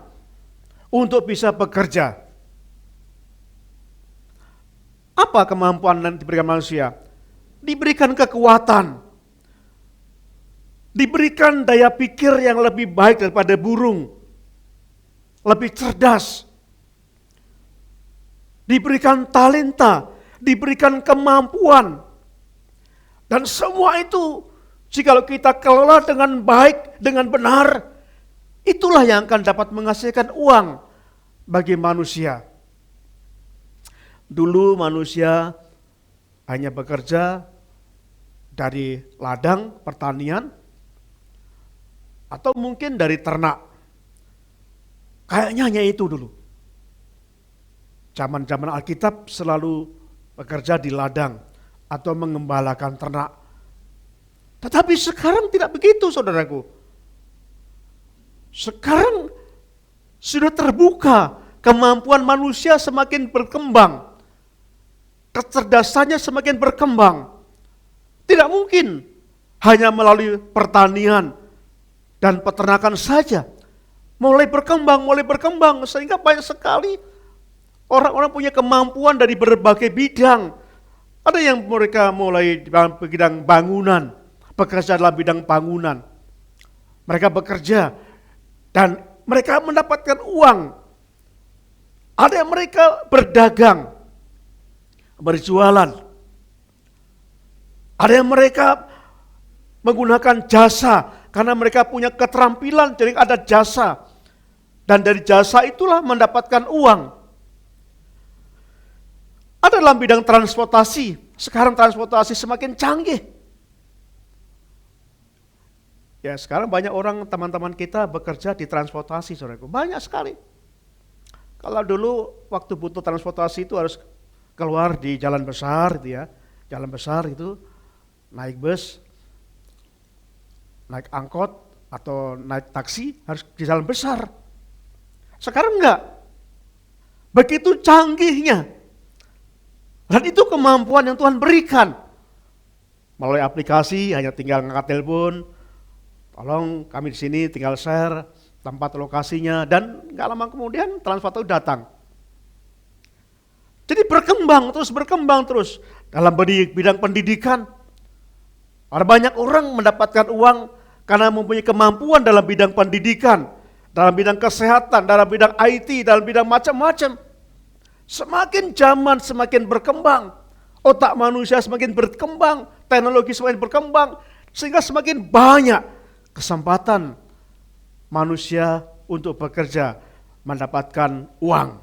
untuk bisa bekerja. Apa kemampuan yang diberikan manusia? Diberikan kekuatan, diberikan daya pikir yang lebih baik daripada burung, lebih cerdas, diberikan talenta, diberikan kemampuan, dan semua itu Jikalau kita kelola dengan baik, dengan benar, itulah yang akan dapat menghasilkan uang bagi manusia. Dulu manusia hanya bekerja dari ladang pertanian atau mungkin dari ternak. Kayaknya hanya itu dulu. Zaman-zaman Alkitab selalu bekerja di ladang atau mengembalakan ternak. Tetapi sekarang tidak begitu, saudaraku. Sekarang sudah terbuka, kemampuan manusia semakin berkembang. Kecerdasannya semakin berkembang. Tidak mungkin hanya melalui pertanian dan peternakan saja. Mulai berkembang, sehingga banyak sekali orang-orang punya kemampuan dari berbagai bidang. Ada yang mereka mulai dalam bidang bangunan, bekerja dalam bidang bangunan. Mereka bekerja dan mereka mendapatkan uang. Ada yang mereka berdagang, berjualan. Ada yang mereka menggunakan jasa karena mereka punya keterampilan, jadi ada jasa. Dan dari jasa itulah mendapatkan uang. Ada dalam bidang transportasi. Sekarang transportasi semakin canggih. Ya, sekarang banyak orang, teman-teman kita bekerja di transportasi, saudaraku. Banyak sekali. Kalau dulu waktu butuh transportasi itu harus keluar di jalan besar gitu ya. Jalan besar itu naik bus, naik angkot atau naik taksi harus di jalan besar. Sekarang enggak. Begitu canggihnya. Dan itu kemampuan yang Tuhan berikan. Melalui aplikasi hanya tinggal ngangkat telepon, tolong kami di sini, tinggal share tempat lokasinya, dan nggak lama kemudian transportasi datang. Jadi berkembang terus dalam bidang pendidikan. Ada banyak orang mendapatkan uang karena mempunyai kemampuan dalam bidang pendidikan, dalam bidang kesehatan, dalam bidang IT, dalam bidang macam-macam. Semakin zaman semakin berkembang, otak manusia semakin berkembang, teknologi semakin berkembang, sehingga semakin banyak kesempatan manusia untuk bekerja, mendapatkan uang.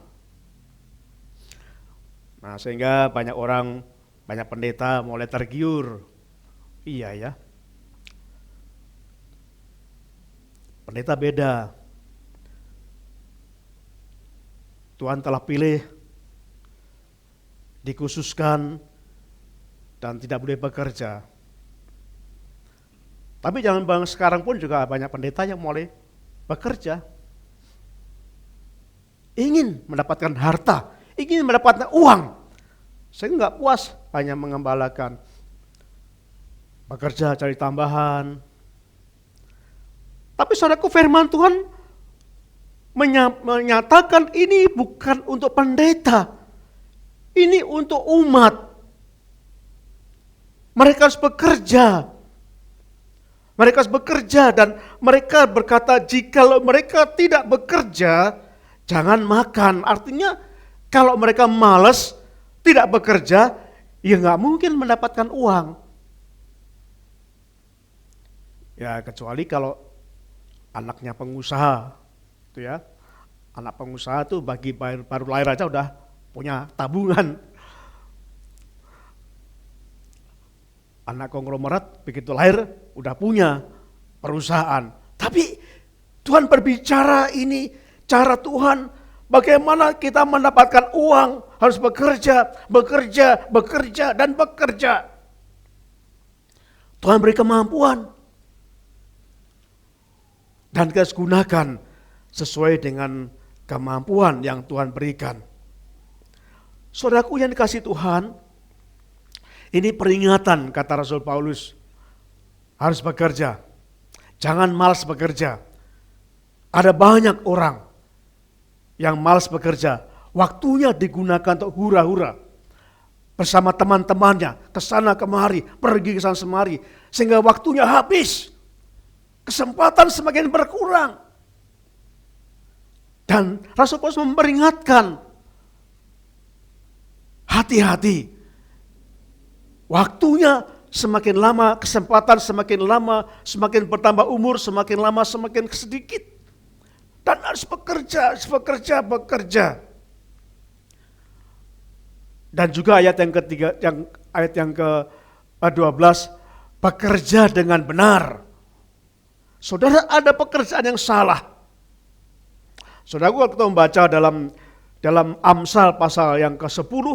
Nah, sehingga banyak orang, banyak pendeta mulai tergiur. Iya ya, pendeta beda. Tuhan telah pilih, dikhususkan, dan tidak boleh bekerja. Tapi jangan bang, sekarang pun juga banyak pendeta yang mulai bekerja. Ingin mendapatkan harta, ingin mendapatkan uang. Saya nggak puas hanya mengembalakan. Bekerja cari tambahan. Tapi saudaraku, firman Tuhan menyatakan ini bukan untuk pendeta. Ini untuk umat. Mereka harus bekerja. Mereka harus bekerja dan mereka berkata jikalau mereka tidak bekerja, jangan makan. Artinya kalau mereka malas, tidak bekerja, ya nggak mungkin mendapatkan uang. Ya kecuali kalau anaknya pengusaha, itu ya. Anak pengusaha tuh bagi baru lahir aja udah punya tabungan. Anak konglomerat begitu lahir udah punya perusahaan. Tapi Tuhan berbicara ini cara Tuhan bagaimana kita mendapatkan uang, harus bekerja dan bekerja. Tuhan beri kemampuan. Dan kita harus gunakan sesuai dengan kemampuan yang Tuhan berikan. Saudaraku yang dikasihi Tuhan, ini peringatan kata Rasul Paulus, harus bekerja. Jangan malas bekerja. Ada banyak orang yang malas bekerja, waktunya digunakan untuk hura-hura. Bersama teman-temannya, kesana kemari, pergi kesana semari, sehingga waktunya habis. Kesempatan semakin berkurang. Dan Rasul Paulus memperingatkan, hati-hati. Waktunya semakin lama kesempatan, semakin lama, semakin bertambah umur, semakin lama semakin sedikit. Dan harus bekerja. Dan juga ayat yang ketiga, ayat yang ke-12, bekerja dengan benar. Saudara, ada pekerjaan yang salah. Saudara, waktu kita membaca dalam Amsal pasal yang ke-10,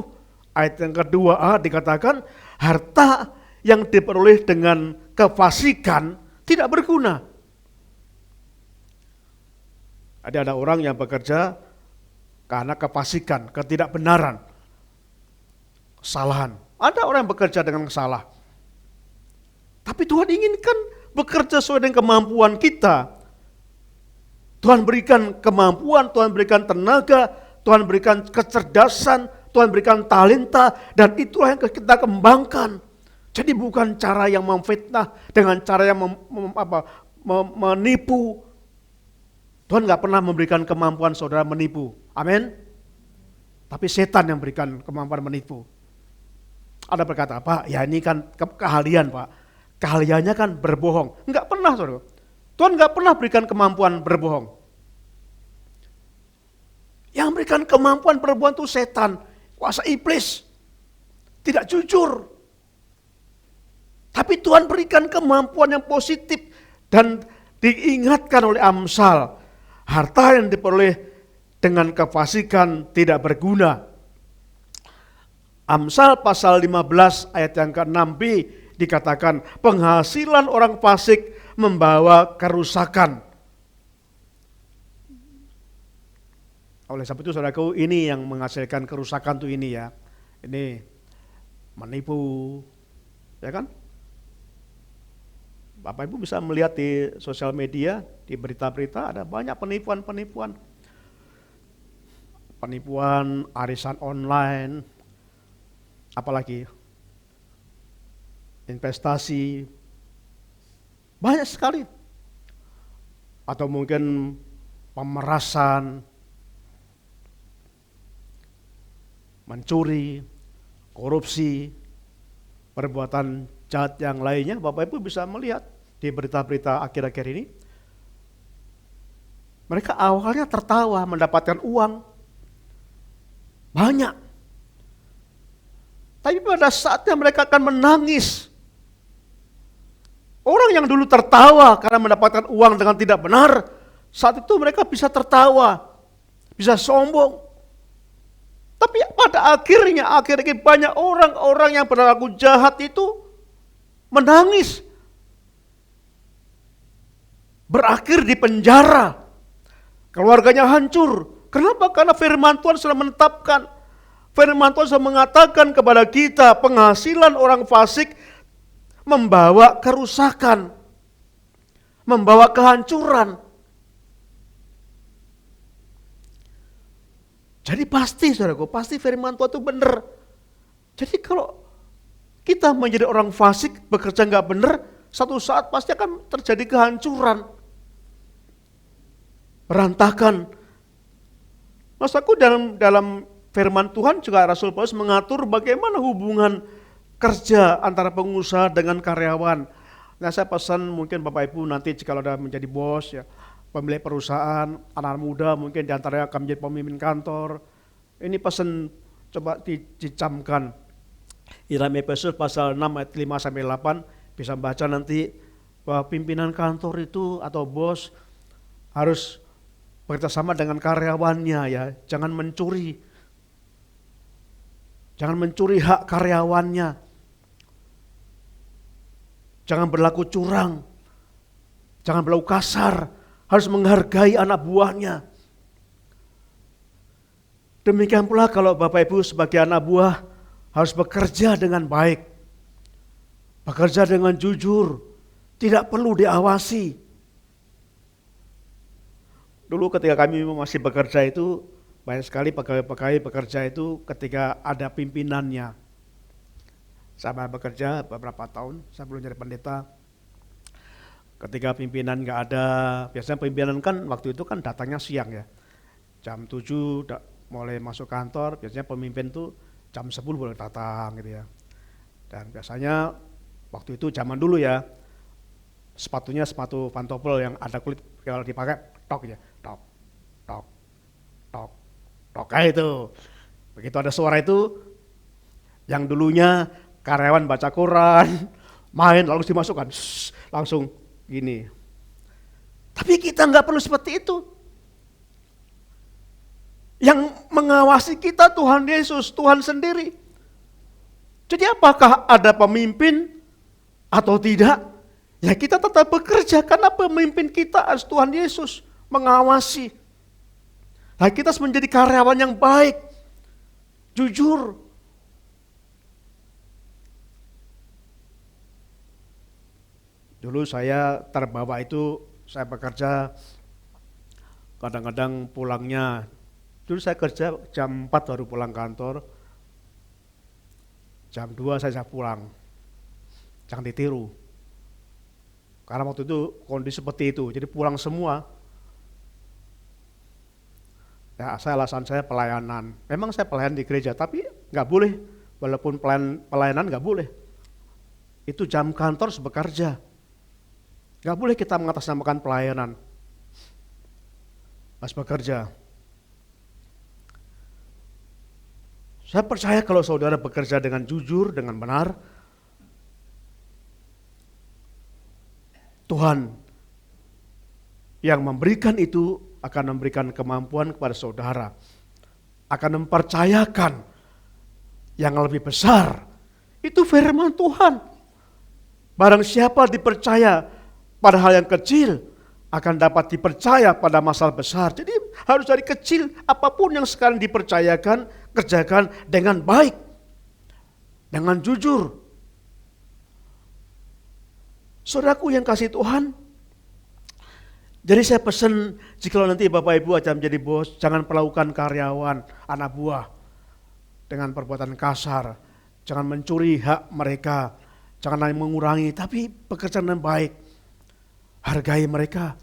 ayat yang ke-2a dikatakan, harta yang diperoleh dengan kefasikan tidak berguna. Ada orang yang bekerja karena kefasikan, ketidakbenaran, kesalahan. Ada orang yang bekerja dengan salah. Tapi Tuhan inginkan bekerja sesuai dengan kemampuan kita. Tuhan berikan kemampuan, Tuhan berikan tenaga, Tuhan berikan kecerdasan, Tuhan berikan talenta, dan itulah yang kita kembangkan. Jadi bukan cara yang memfitnah, dengan cara yang menipu. Tuhan gak pernah memberikan kemampuan saudara menipu. Amin. Tapi setan yang berikan kemampuan menipu. Ada berkata, Pak, ya ini kan keahlian Pak. Keahliannya kan berbohong. Enggak pernah saudara. Tuhan enggak pernah berikan kemampuan berbohong. Yang berikan kemampuan berbohong itu setan. Kuasa iblis. Tidak jujur. Tapi Tuhan berikan kemampuan yang positif. Dan diingatkan oleh Amsal. Harta yang diperoleh dengan kefasikan tidak berguna. Amsal pasal 15 ayat yang ke-6b dikatakan penghasilan orang fasik membawa kerusakan. Oleh sebab itu saudaraku, ini yang menghasilkan kerusakan tuh ini ya. Ini menipu, ya kan? Bapak Ibu bisa melihat di sosial media, di berita-berita ada banyak penipuan-penipuan. Penipuan arisan online, apalagi investasi, banyak sekali. Atau mungkin pemerasan, mencuri, korupsi, perbuatan jahat yang lainnya. Bapak Ibu bisa melihat di berita-berita akhir-akhir ini. Mereka awalnya tertawa mendapatkan uang banyak. Tapi pada saatnya mereka akan menangis. Orang yang dulu tertawa karena mendapatkan uang dengan tidak benar, saat itu mereka bisa tertawa, bisa sombong. Tapi pada akhirnya banyak orang-orang yang berlaku jahat itu menangis. Berakhir di penjara. Keluarganya hancur. Kenapa? Karena firman Tuhan sudah menetapkan. Firman Tuhan sudah mengatakan kepada kita, penghasilan orang fasik membawa kerusakan, membawa kehancuran. Jadi pasti saudaraku, pasti firman Tuhan itu benar. Jadi kalau kita menjadi orang fasik, bekerja nggak benar, satu saat pasti akan terjadi kehancuran. Berantakan. Maksudku dalam firman Tuhan juga Rasul Paulus mengatur bagaimana hubungan kerja antara pengusaha dengan karyawan. Nah saya pesan mungkin Bapak Ibu nanti jika ada menjadi bos ya, pemilik perusahaan, anak muda mungkin diantaranya akan menjadi pemimpin kantor. Ini pesan coba dicamkan. Dalam Efesus pasal 6 ayat 5 sampai 8 bisa baca nanti bahwa pimpinan kantor itu atau bos harus bekerjasama dengan karyawannya ya, jangan mencuri. Jangan mencuri hak karyawannya. Jangan berlaku curang. Jangan berlaku kasar. Harus menghargai anak buahnya. Demikian pula kalau Bapak Ibu sebagai anak buah harus bekerja dengan baik. Bekerja dengan jujur. Tidak perlu diawasi. Dulu ketika kami masih bekerja itu, banyak sekali pegawai-pegawai bekerja itu ketika ada pimpinannya. Saya bekerja beberapa tahun, saya belum jadi pendeta. Ketika pimpinan nggak ada, biasanya pimpinan kan waktu itu kan datangnya siang ya. Jam 7 mulai masuk kantor, biasanya pemimpin tuh jam 10 boleh datang gitu ya. Dan biasanya Waktu itu zaman dulu ya, sepatunya sepatu pantofel yang ada kulit, kalau dipakai tok ya, tok, tok, tok, tok kayak itu. Begitu ada suara itu, yang dulunya karyawan baca koran, main lalu dimasukkan, langsung gini. Tapi kita nggak perlu seperti itu. Yang mengawasi kita Tuhan Yesus, Tuhan sendiri. Jadi apakah ada pemimpin atau tidak? Ya kita tetap bekerja karena pemimpin kita adalah Tuhan Yesus mengawasi. Nah kita harus menjadi karyawan yang baik, jujur. Dulu saya terbawa itu, saya bekerja kadang-kadang pulangnya. Dulu saya kerja jam 4 baru pulang kantor, jam 2 saya pulang. Jangan ditiru. Karena waktu itu kondisi seperti itu, jadi pulang semua. Ya, alasan saya pelayanan. Memang saya pelayan di gereja, tapi nggak boleh. Walaupun pelayanan nggak boleh. Itu jam kantor harus bekerja. Nggak boleh kita mengatasnamakan pelayanan. Harus bekerja. Saya percaya kalau saudara bekerja dengan jujur, dengan benar, Tuhan yang memberikan itu akan memberikan kemampuan kepada saudara, akan mempercayakan yang lebih besar. Itu firman Tuhan. Barang siapa dipercaya pada hal yang kecil, akan dapat dipercaya pada masalah besar. Jadi harus dari kecil, apapun yang sekarang dipercayakan, kerjakan dengan baik, dengan jujur. Saudaraku yang kasih Tuhan, jadi saya pesan, jika nanti Bapak Ibu akan menjadi bos, jangan perlakukan karyawan, anak buah dengan perbuatan kasar, jangan mencuri hak mereka, jangan mengurangi, tapi bekerja dengan baik, hargai mereka.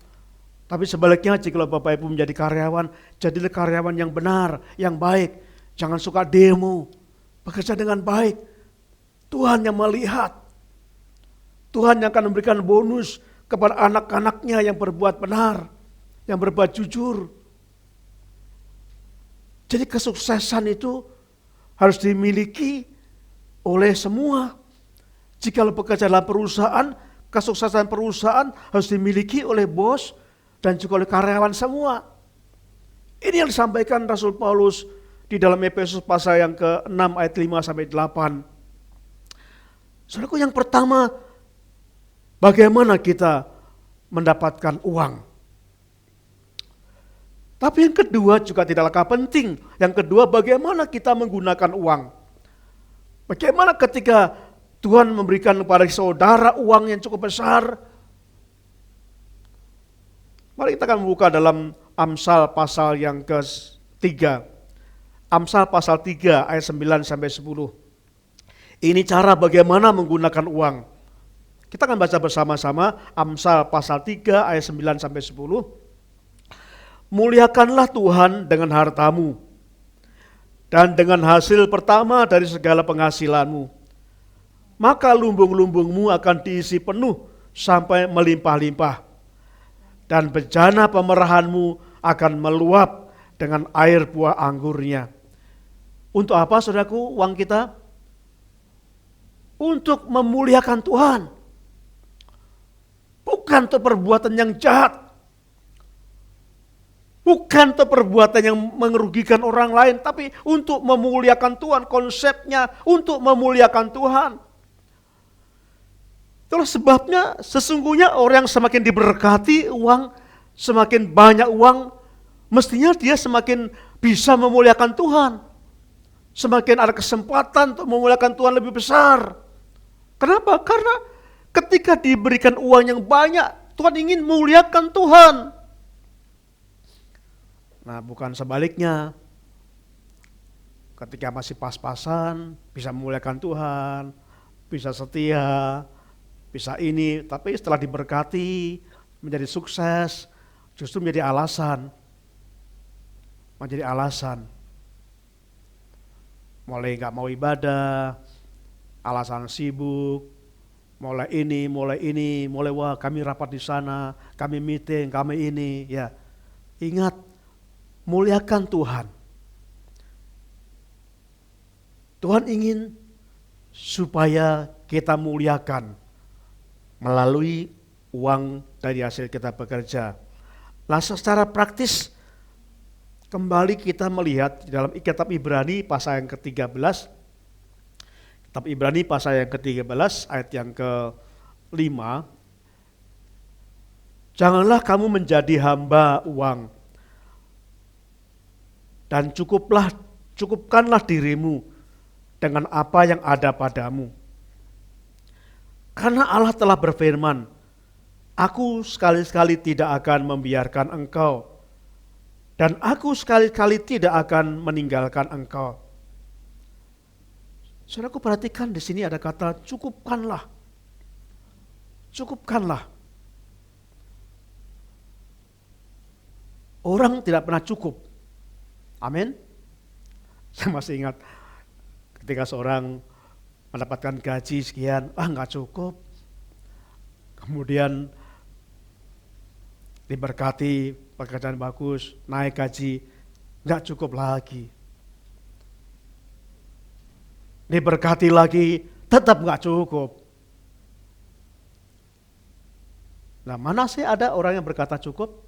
Tapi sebaliknya, jika Bapak Ibu menjadi karyawan, jadilah karyawan yang benar, yang baik, jangan suka demo, bekerja dengan baik. Tuhan yang melihat. Tuhan yang akan memberikan bonus kepada anak-anaknya yang berbuat benar, yang berbuat jujur. Jadi kesuksesan itu harus dimiliki oleh semua. Jika bekerja dalam perusahaan, kesuksesan perusahaan harus dimiliki oleh bos dan juga oleh karyawan semua. Ini yang disampaikan Rasul Paulus di dalam Efesus pasal yang ke-6 ayat 5 sampai 8. Saudaraku, yang pertama, bagaimana kita mendapatkan uang? Tapi yang kedua juga tidak kalah penting. Yang kedua, bagaimana kita menggunakan uang? Bagaimana ketika Tuhan memberikan kepada saudara uang yang cukup besar? Mari kita akan membuka dalam Amsal pasal yang ke-3. Amsal pasal 3 ayat 9 sampai 10. Ini cara bagaimana menggunakan uang. Kita akan baca bersama-sama Amsal pasal 3 ayat 9 sampai 10. Muliakanlah Tuhan dengan hartamu dan dengan hasil pertama dari segala penghasilanmu. Maka lumbung-lumbungmu akan diisi penuh sampai melimpah-limpah. Dan bejana pemerahanmu akan meluap dengan air buah anggurnya. Untuk apa saudaraku uang kita? Untuk memuliakan Tuhan. Bukan untuk perbuatan yang jahat. Bukan untuk perbuatan yang merugikan orang lain. Tapi untuk memuliakan Tuhan. Konsepnya untuk memuliakan Tuhan. Itulah sebabnya sesungguhnya orang yang semakin diberkati uang, semakin banyak uang, mestinya dia semakin bisa memuliakan Tuhan. Semakin ada kesempatan untuk memuliakan Tuhan lebih besar. Kenapa? Karena ketika diberikan uang yang banyak, Tuhan ingin memuliakan Tuhan. Nah, bukan sebaliknya. Ketika masih pas-pasan, bisa memuliakan Tuhan, bisa setia, bisa ini, tapi setelah diberkati, menjadi sukses, justru menjadi alasan. Menjadi alasan. Mulai gak mau ibadah, alasan sibuk, mulai wah kami rapat di sana, kami meeting, kami ini, ya. Ingat, muliakan Tuhan. Tuhan ingin supaya kita muliakan melalui uang dari hasil kita bekerja. Nah, secara praktis kembali kita melihat di dalam kitab Ibrani pasal yang ke-13. Kitab Ibrani pasal yang ke-13 ayat yang ke-5. Janganlah kamu menjadi hamba uang, dan cukupkanlah dirimu dengan apa yang ada padamu. Karena Allah telah berfirman, aku sekali-sekali tidak akan membiarkan engkau, dan aku sekali-kali tidak akan meninggalkan engkau. Saudaraku, perhatikan di sini ada kata cukupkanlah. Cukupkanlah. Orang tidak pernah cukup. Amin. Saya masih ingat ketika seorang mendapatkan gaji sekian, nggak cukup. Kemudian diberkati, pekerjaan bagus, naik gaji, nggak cukup lagi. Diberkati lagi, tetap nggak cukup. Nah, mana sih ada orang yang berkata cukup?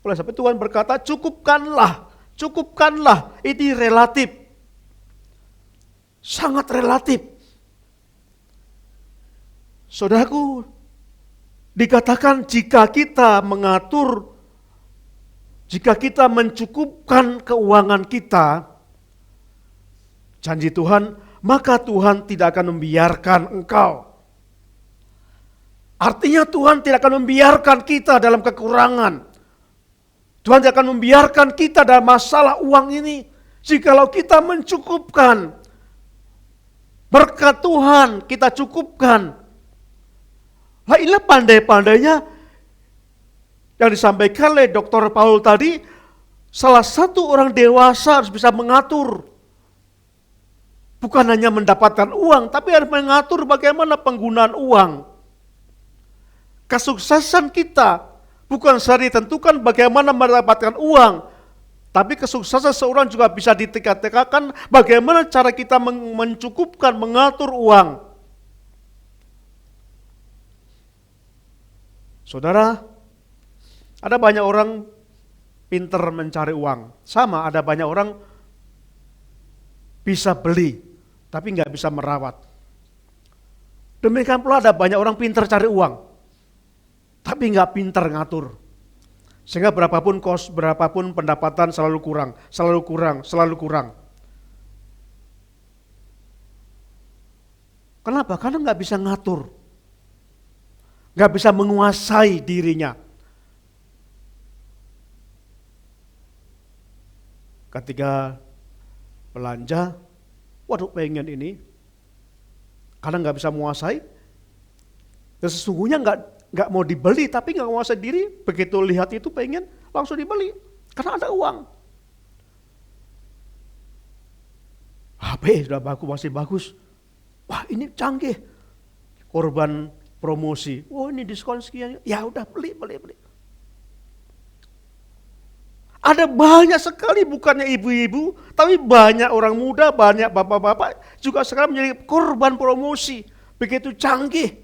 Oleh sebab itu Tuhan berkata cukupkanlah, cukupkanlah. Ini relatif, sangat relatif. Saudaraku, dikatakan jika kita mengatur, jika kita mencukupkan keuangan kita, janji Tuhan, maka Tuhan tidak akan membiarkan engkau. Artinya Tuhan tidak akan membiarkan kita dalam kekurangan. Tuhan tidak akan membiarkan kita dalam masalah uang ini. Jikalau kita mencukupkan, berkat Tuhan kita cukupkan. Nah, inilah pandai-pandainya yang disampaikan oleh Dr. Paul tadi. Salah satu orang dewasa harus bisa mengatur. Bukan hanya mendapatkan uang, tapi harus mengatur bagaimana penggunaan uang. Kesuksesan kita bukan saja ditentukan bagaimana mendapatkan uang, tapi kesuksesan seorang juga bisa ditingkatkan bagaimana cara kita mencukupkan, mengatur uang. Saudara, ada banyak orang pintar mencari uang. Sama, ada banyak orang bisa beli, tapi nggak bisa merawat. Demikian pula ada banyak orang pintar cari uang, tapi nggak pintar ngatur. Sehingga berapapun berapapun pendapatan selalu kurang, selalu kurang, selalu kurang. Kenapa? Karena nggak bisa ngatur, nggak bisa menguasai dirinya. Ketika belanja, waduh pengen ini, karena nggak bisa menguasai, dan sesungguhnya nggak mau dibeli, tapi nggak menguasai diri, begitu lihat itu pengen, langsung dibeli, karena ada uang. HP sudah bagus, masih bagus, wah ini canggih, korban promosi, oh ini diskon sekian, ya udah beli. Ada banyak sekali, bukannya ibu-ibu, tapi banyak orang muda, banyak bapak-bapak juga sekarang menjadi korban promosi. Begitu canggih.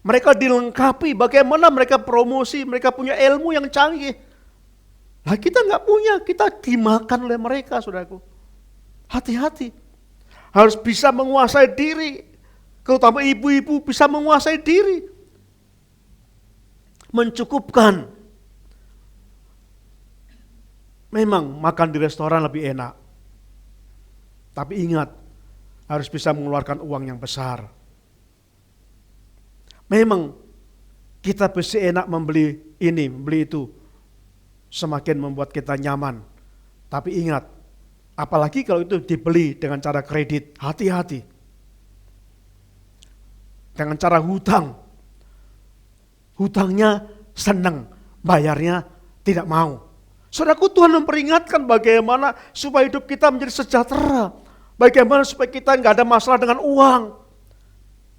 Mereka dilengkapi, bagaimana mereka promosi, mereka punya ilmu yang canggih. Nah kita nggak punya, kita dimakan oleh mereka, saudaraku. Hati-hati. Harus bisa menguasai diri. Terutama ibu-ibu bisa menguasai diri. Mencukupkan. Memang makan di restoran lebih enak. Tapi ingat, harus bisa mengeluarkan uang yang besar. Memang kita bisa enak membeli ini, membeli itu. Semakin membuat kita nyaman. Tapi ingat, apalagi kalau itu dibeli dengan cara kredit, hati-hati. Dengan cara hutang. Hutangnya senang, bayarnya tidak mau. Saudaraku, Tuhan memperingatkan bagaimana supaya hidup kita menjadi sejahtera. Bagaimana supaya kita nggak ada masalah dengan uang.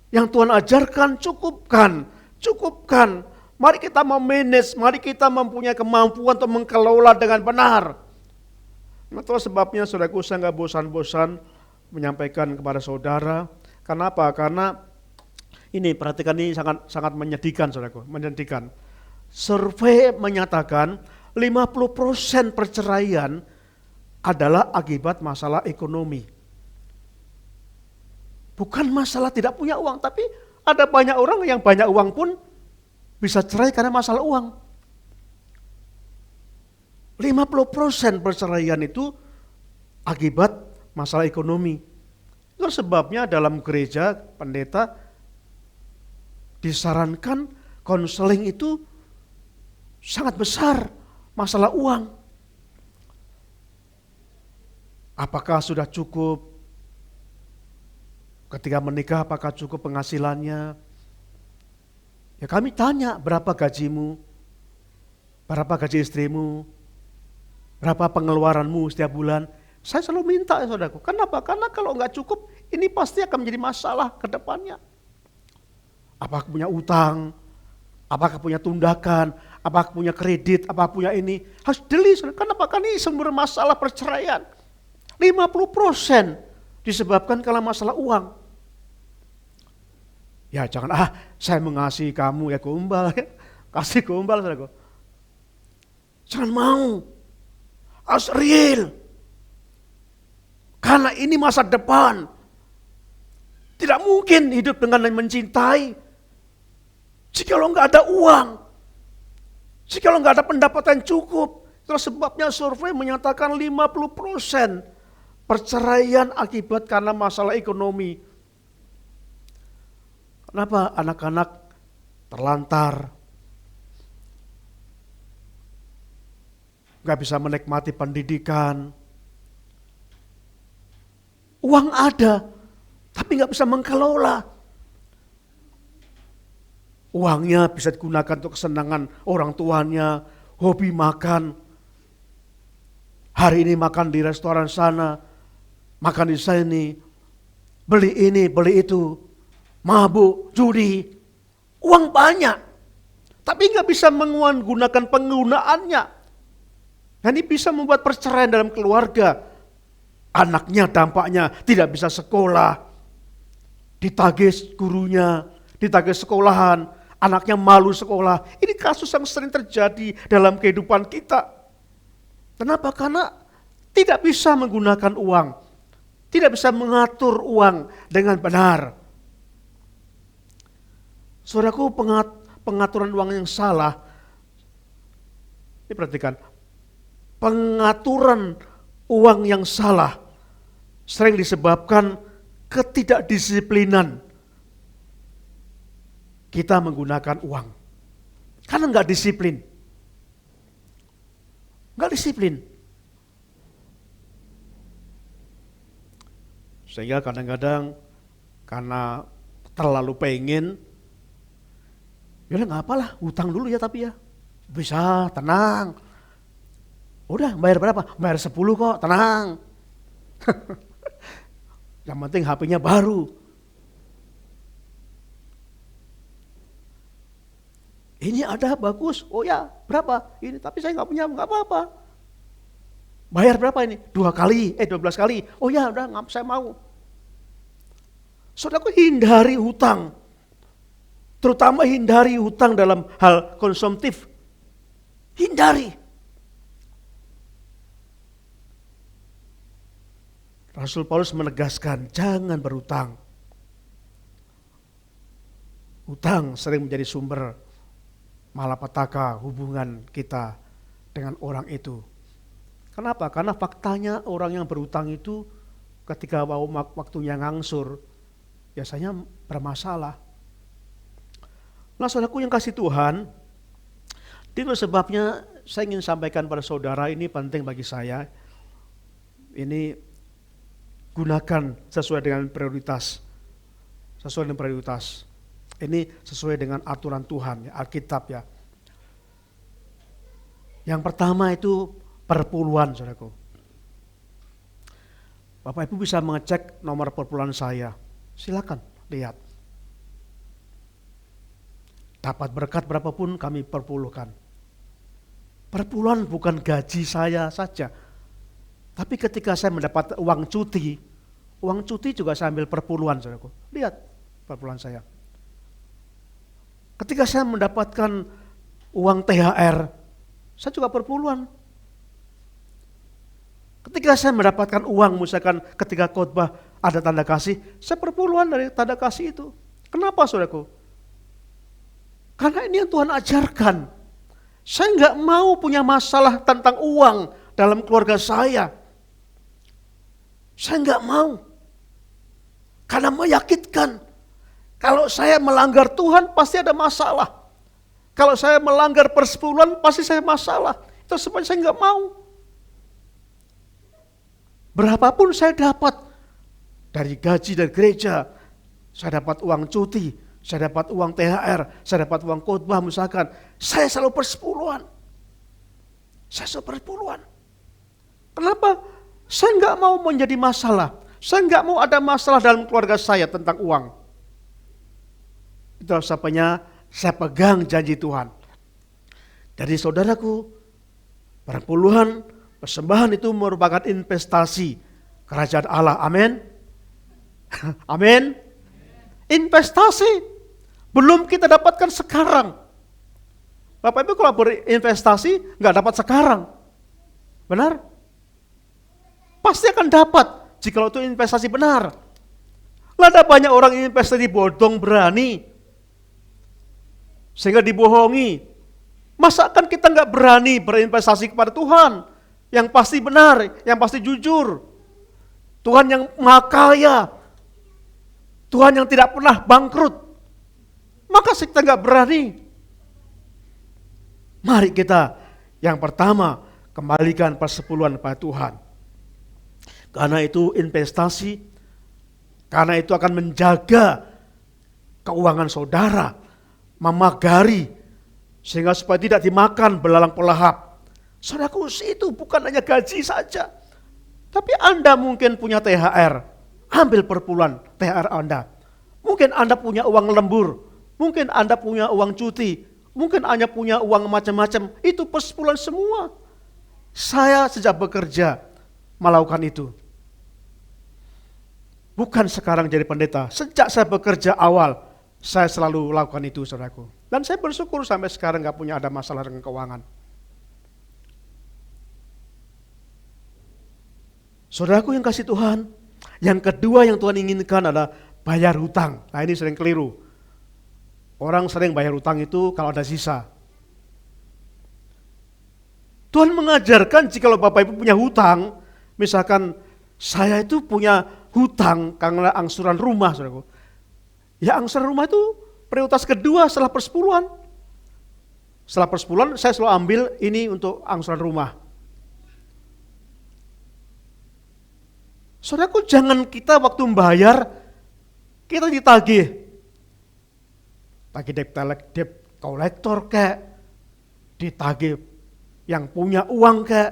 Yang Tuhan ajarkan cukupkan. Mari kita memanage, mari kita mempunyai kemampuan untuk mengelola dengan benar. Itulah sebabnya saudaraku, saya nggak bosan-bosan menyampaikan kepada saudara. Kenapa? Karena ini perhatikan, ini sangat menyedihkan saudaraku, menyedihkan. Survei menyatakan 50% perceraian adalah akibat masalah ekonomi. Bukan masalah tidak punya uang, tapi ada banyak orang yang banyak uang pun bisa cerai karena masalah uang. 50% perceraian itu akibat masalah ekonomi. Itu sebabnya dalam gereja pendeta disarankan konseling itu sangat besar masalah uang. Apakah sudah cukup ketika menikah, apakah cukup penghasilannya? Ya kami tanya, berapa gajimu? Berapa gaji istrimu? Berapa pengeluaranmu setiap bulan? Saya selalu minta ya saudaraku. Kenapa? Karena kalau nggak cukup, ini pasti akan menjadi masalah ke depannya. Apakah punya utang? Apakah punya tundakan? Apakah punya kredit? Apakah punya ini? Harus jeli. Kenapa? Karena ini sumber masalah perceraian. 50% disebabkan karena masalah uang. Ya jangan, saya mengasihi kamu ya gombal. Kasih gombal saudaraku. Jangan mau. Harus real. Karena ini masa depan. Tidak mungkin hidup dengan mencintai jika lo nggak ada uang. Jika lo nggak ada pendapatan cukup. Itulah sebabnya survei menyatakan 50% perceraian akibat karena masalah ekonomi. Kenapa anak-anak terlantar, gak bisa menikmati pendidikan. Uang ada, tapi gak bisa mengelola. Uangnya bisa digunakan untuk kesenangan orang tuanya, hobi makan. Hari ini makan di restoran sana, makan di sini, beli ini, beli itu, mabuk, judi, uang banyak, tapi nggak bisa menggunakan penggunaannya. Dan ini bisa membuat perceraian dalam keluarga. Anaknya dampaknya tidak bisa sekolah, ditagih gurunya, ditagih sekolahan, anaknya malu sekolah. Ini kasus yang sering terjadi dalam kehidupan kita. Kenapa? Karena tidak bisa menggunakan uang. Tidak bisa mengatur uang dengan benar. Saudaraku, pengaturan uang yang salah, ini perhatikan, pengaturan uang yang salah sering disebabkan ketidakdisiplinan kita menggunakan uang. Karena nggak disiplin. Nggak disiplin. Sehingga kadang-kadang karena terlalu pengen, ya nggak apalah, hutang dulu ya tapi ya. Bisa, tenang. Udah bayar berapa? Bayar 10 kok, tenang. Yang penting HP-nya baru. Ini ada bagus, oh ya berapa? Ini tapi saya nggak punya, nggak apa-apa. Bayar berapa ini? 12 kali. Oh ya udah, saya mau. Saudaraku, hindari hutang. Terutama hindari hutang dalam hal konsumtif. Hindari. Rasul Paulus menegaskan, jangan berhutang. Hutang sering menjadi sumber malapetaka hubungan kita dengan orang itu. Kenapa? Karena faktanya orang yang berhutang itu ketika waktunya ngangsur, biasanya bermasalah. Nah saudaraku yang kasih Tuhan, itu sebabnya saya ingin sampaikan pada saudara, ini penting bagi saya. Ini gunakan sesuai dengan prioritas. Sesuai dengan prioritas. Ini sesuai dengan aturan Tuhan, ya, Alkitab ya. Yang pertama itu perpuluhan, saudaraku. Bapak Ibu bisa mengecek nomor perpuluhan saya. Silakan lihat. Dapat berkat berapapun kami perpuluhkan. Perpuluhan bukan gaji saya saja. Tapi ketika saya mendapat uang cuti juga saya ambil perpuluhan, saudaraku. Lihat perpuluhan saya. Ketika saya mendapatkan uang THR, saya juga perpuluhan. Ketika saya mendapatkan uang, misalkan ketika khotbah ada tanda kasih, saya perpuluhan dari tanda kasih itu. Kenapa, saudaraku? Karena ini yang Tuhan ajarkan. Saya nggak mau punya masalah tentang uang dalam keluarga saya. Saya nggak mau. Karena menyakitkan. Kalau saya melanggar Tuhan pasti ada masalah. Kalau saya melanggar persepuluhan pasti saya masalah. Itu sebabnya saya nggak mau. Berapapun saya dapat dari gaji dari gereja, saya dapat uang cuti, saya dapat uang THR, saya dapat uang khotbah misalkan, saya selalu persepuluhan. Saya selalu persepuluhan. Kenapa? Saya nggak mau menjadi masalah. Saya nggak mau ada masalah dalam keluarga saya tentang uang. Itu sebabnya saya pegang janji Tuhan. Dari saudaraku, perpuluhan, persembahan itu merupakan investasi kerajaan Allah. Amin. Amin. Investasi. Belum kita dapatkan sekarang. Bapak Ibu kalau berinvestasi nggak dapat sekarang. Benar? Pasti akan dapat jika itu investasi benar. Ada banyak orang investasi bodong berani. Sehingga dibohongi. Masa kan kita nggak berani berinvestasi kepada Tuhan yang pasti benar, yang pasti jujur. Tuhan yang maha kaya. Tuhan yang tidak pernah bangkrut. Maka kita nggak berani. Mari kita yang pertama kembalikan persepuluhan kepada Tuhan. Karena itu investasi, karena itu akan menjaga keuangan saudara, memagari, sehingga supaya tidak dimakan belalang pelahap. Saudaraku, itu bukan hanya gaji saja. Tapi Anda mungkin punya THR, ambil perpuluhan THR Anda. Mungkin Anda punya uang lembur, mungkin Anda punya uang cuti, mungkin Anda punya uang macam-macam. Itu persepuluhan semua. Saya sejak bekerja melakukan itu. Bukan sekarang jadi pendeta, sejak saya bekerja awal, saya selalu lakukan itu, saudaraku. Dan saya bersyukur sampai sekarang gak punya ada masalah dengan keuangan. Saudaraku yang kasih Tuhan, yang kedua yang Tuhan inginkan adalah bayar hutang. Nah ini sering keliru. Orang sering bayar hutang itu kalau ada sisa. Tuhan mengajarkan jika Bapak Ibu punya hutang, misalkan saya itu punya hutang karena angsuran rumah, saudaraku. Ya angsuran rumah itu prioritas kedua setelah persepuluhan. Setelah persepuluhan saya selalu ambil ini untuk angsuran rumah. Saudaraku, jangan kita waktu membayar kita ditagih. Tagih debt collector kayak, ditagih yang punya uang kayak.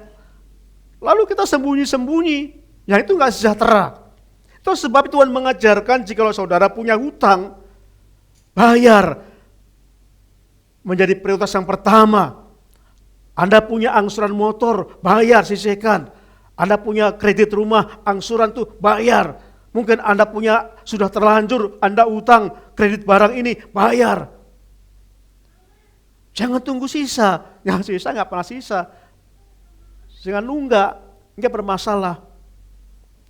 Lalu kita sembunyi-sembunyi, yang itu enggak sejahtera. Itu sebab Tuhan mengajarkan jika saudara punya hutang, bayar menjadi prioritas yang pertama. Anda punya angsuran motor, bayar, sisihkan. Anda punya kredit rumah, angsuran tuh bayar. Mungkin Anda punya sudah terlanjur, Anda utang kredit barang ini, bayar. Jangan tunggu sisa, yang sisa nggak pernah sisa. Jangan nunggak, nggak bermasalah.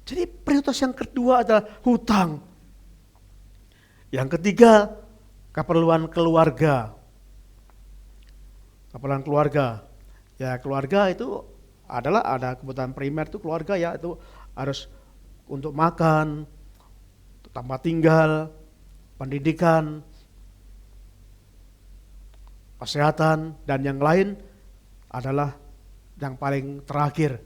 Jadi prioritas yang kedua adalah hutang. Yang ketiga, keperluan keluarga. Keperluan keluarga. Ya keluarga itu adalah ada kebutuhan primer itu keluarga ya, itu harus untuk makan, tempat tinggal, pendidikan, kesehatan, dan yang lain adalah yang paling terakhir.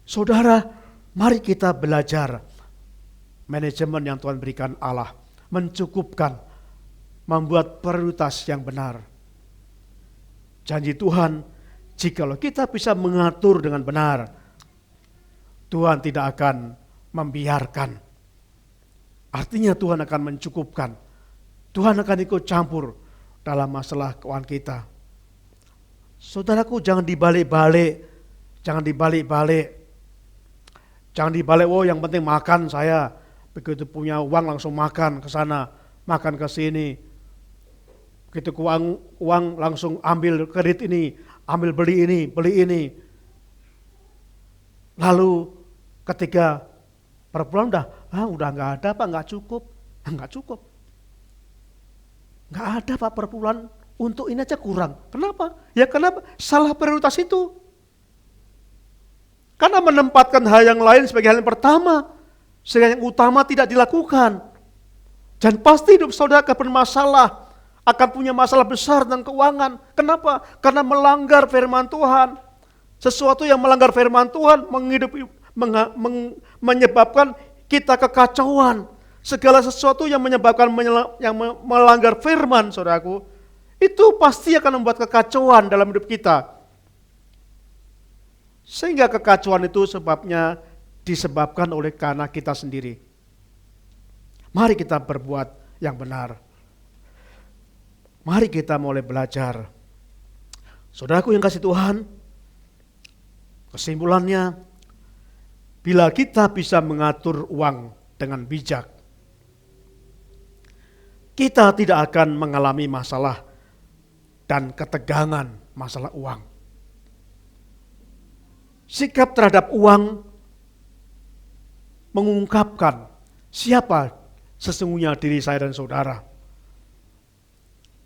Saudara, mari kita belajar manajemen yang Tuhan berikan Allah, mencukupkan, membuat prioritas yang benar. Janji Tuhan, jikalau kita bisa mengatur dengan benar, Tuhan tidak akan membiarkan. Artinya Tuhan akan mencukupkan. Tuhan akan ikut campur. dalam masalah keuangan kita. Saudaraku, jangan dibalik-balik. Jangan dibalik-balik. Jangan dibalik, oh yang penting makan saya. Begitu punya uang langsung makan ke sana, makan ke sini. Begitu uang langsung ambil kredit ini, ambil beli ini. Lalu ketika per bulan udah nggak ada Pak, nggak cukup. Nggak ada Pak per bulan, untuk ini aja kurang. Kenapa? Ya kenapa? Salah prioritas itu. Karena menempatkan hal yang lain sebagai hal yang pertama, sehingga yang utama tidak dilakukan. Dan pasti hidup saudara akan bermasalah, akan punya masalah besar tentang keuangan. Kenapa? Karena melanggar firman Tuhan. Sesuatu yang melanggar firman Tuhan menyebabkan kita kekacauan. Segala sesuatu yang menyebabkan melanggar firman, saudaraku, itu pasti akan membuat kekacauan dalam hidup kita. Sehingga kekacauan itu disebabkan oleh karena kita sendiri. Mari kita berbuat yang benar. Mari kita mulai belajar. Saudaraku yang kasih Tuhan, kesimpulannya, bila kita bisa mengatur uang dengan bijak, kita tidak akan mengalami masalah dan ketegangan masalah uang. Sikap terhadap uang mengungkapkan siapa sesungguhnya diri saya dan saudara.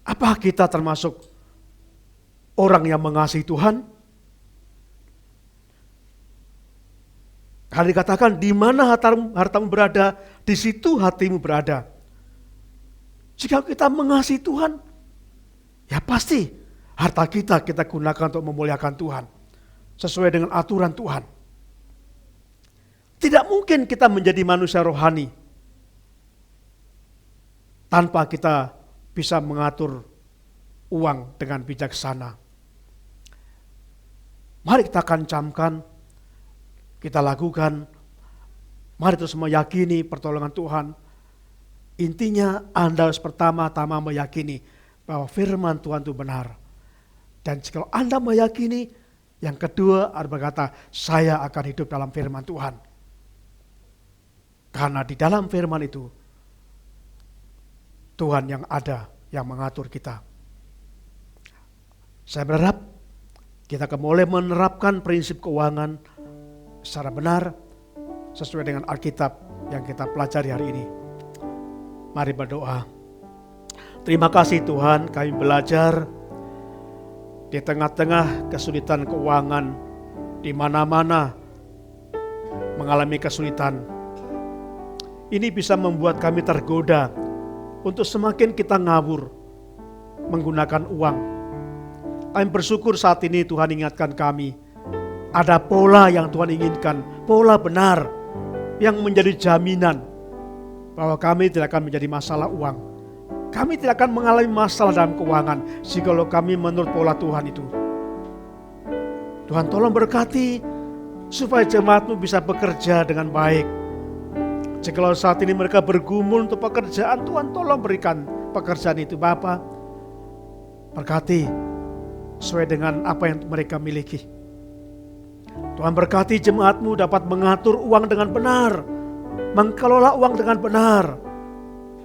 Apa kita termasuk orang yang mengasihi Tuhan? Karena dikatakan di mana hartamu berada, di situ hatimu berada. Jika kita mengasihi Tuhan, ya pasti harta kita gunakan untuk memuliakan Tuhan. Sesuai dengan aturan Tuhan. Tidak mungkin kita menjadi manusia rohani tanpa kita bisa mengatur uang dengan bijaksana. Mari kita camkan, kita lakukan. Mari terus meyakini pertolongan Tuhan. Intinya Anda harus pertama-tama meyakini bahwa firman Tuhan itu benar. Dan jika Anda meyakini, yang kedua, Anda berkata, saya akan hidup dalam firman Tuhan. Karena di dalam firman itu, Tuhan yang ada, yang mengatur kita. Saya berharap kita akan mulai menerapkan prinsip keuangan secara benar, sesuai dengan Alkitab yang kita pelajari hari ini. Mari berdoa. Terima kasih Tuhan, kami belajar di tengah-tengah kesulitan keuangan, di mana-mana mengalami kesulitan. Ini bisa membuat kami tergoda untuk semakin kita ngawur menggunakan uang. Kami bersyukur saat ini Tuhan ingatkan kami, ada pola yang Tuhan inginkan, pola benar yang menjadi jaminan bahwa kami tidak akan menjadi masalah uang. Kami tidak akan mengalami masalah dalam keuangan jikalau kami menurut pola Tuhan itu. Tuhan tolong berkati supaya jemaat-Mu bisa bekerja dengan baik. Jikalau saat ini mereka bergumul untuk pekerjaan, Tuhan tolong berikan pekerjaan itu Bapa. Berkati sesuai dengan apa yang mereka miliki. Tuhan berkati jemaat-Mu dapat mengatur uang dengan benar, mengelola uang dengan benar.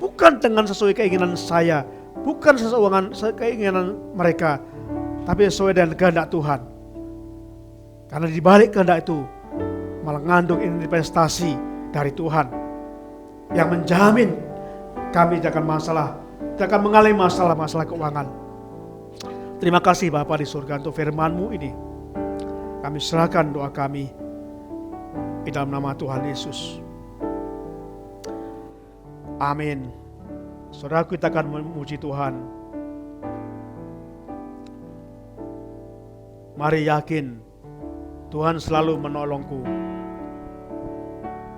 Bukan dengan sesuai keinginan saya, bukan sesuai keinginan mereka, tapi sesuai dengan kehendak Tuhan. Karena di balik kehendak itu malah mengandung investasi dari Tuhan yang menjamin kami tidak akan mengalami masalah keuangan. Terima kasih Bapa di surga untuk firman-Mu ini. Kami serahkan doa kami di dalam nama Tuhan Yesus. Amin. Saudara, kita akan memuji Tuhan. Mari yakin Tuhan selalu menolongku.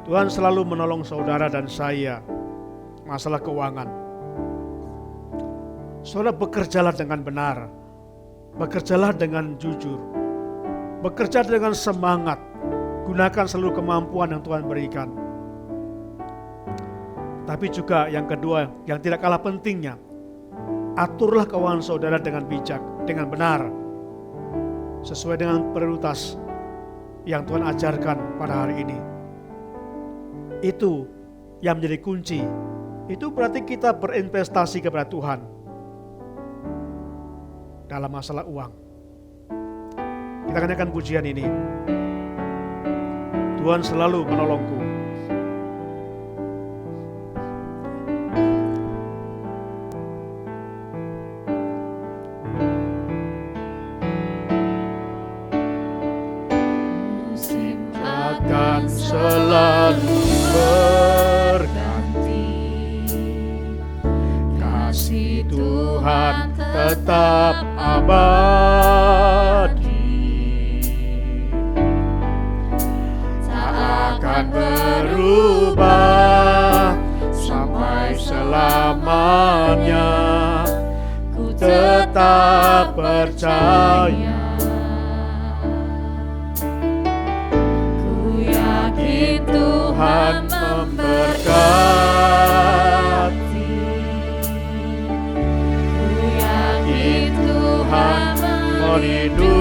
Tuhan selalu menolong saudara dan saya masalah keuangan. Saudara, bekerjalah dengan benar, bekerjalah dengan jujur, bekerja dengan semangat, gunakan seluruh kemampuan yang Tuhan berikan. Tapi juga yang kedua, yang tidak kalah pentingnya, Aturlah keuangan saudara dengan bijak, dengan benar, sesuai dengan prioritas yang Tuhan ajarkan pada hari ini. Itu yang menjadi kunci. Itu berarti kita berinvestasi kepada Tuhan dalam masalah uang. Kita kenakan pujian ini. Tuhan selalu menolongku. Akan selalu berganti, kasih Tuhan tetap abadi, tak akan berubah sampai selamanya. Ku tetap percaya, Tuhan memberkati. Ku yakin Tuhan melindungi.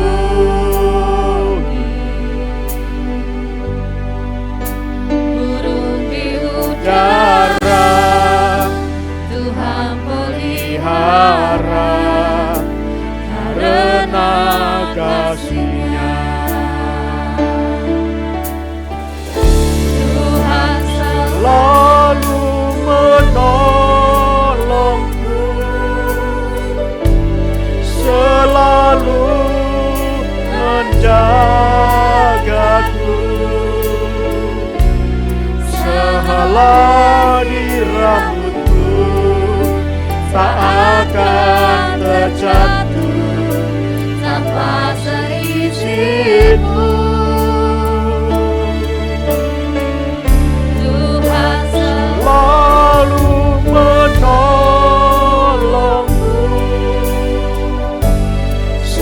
Burung di udara Tuhan pelihara, karena kasih-Nya. Lalu menolongku, selalu menjagaku, sehelai di rambutku tak akan terjatuh tanpa seizin-Mu.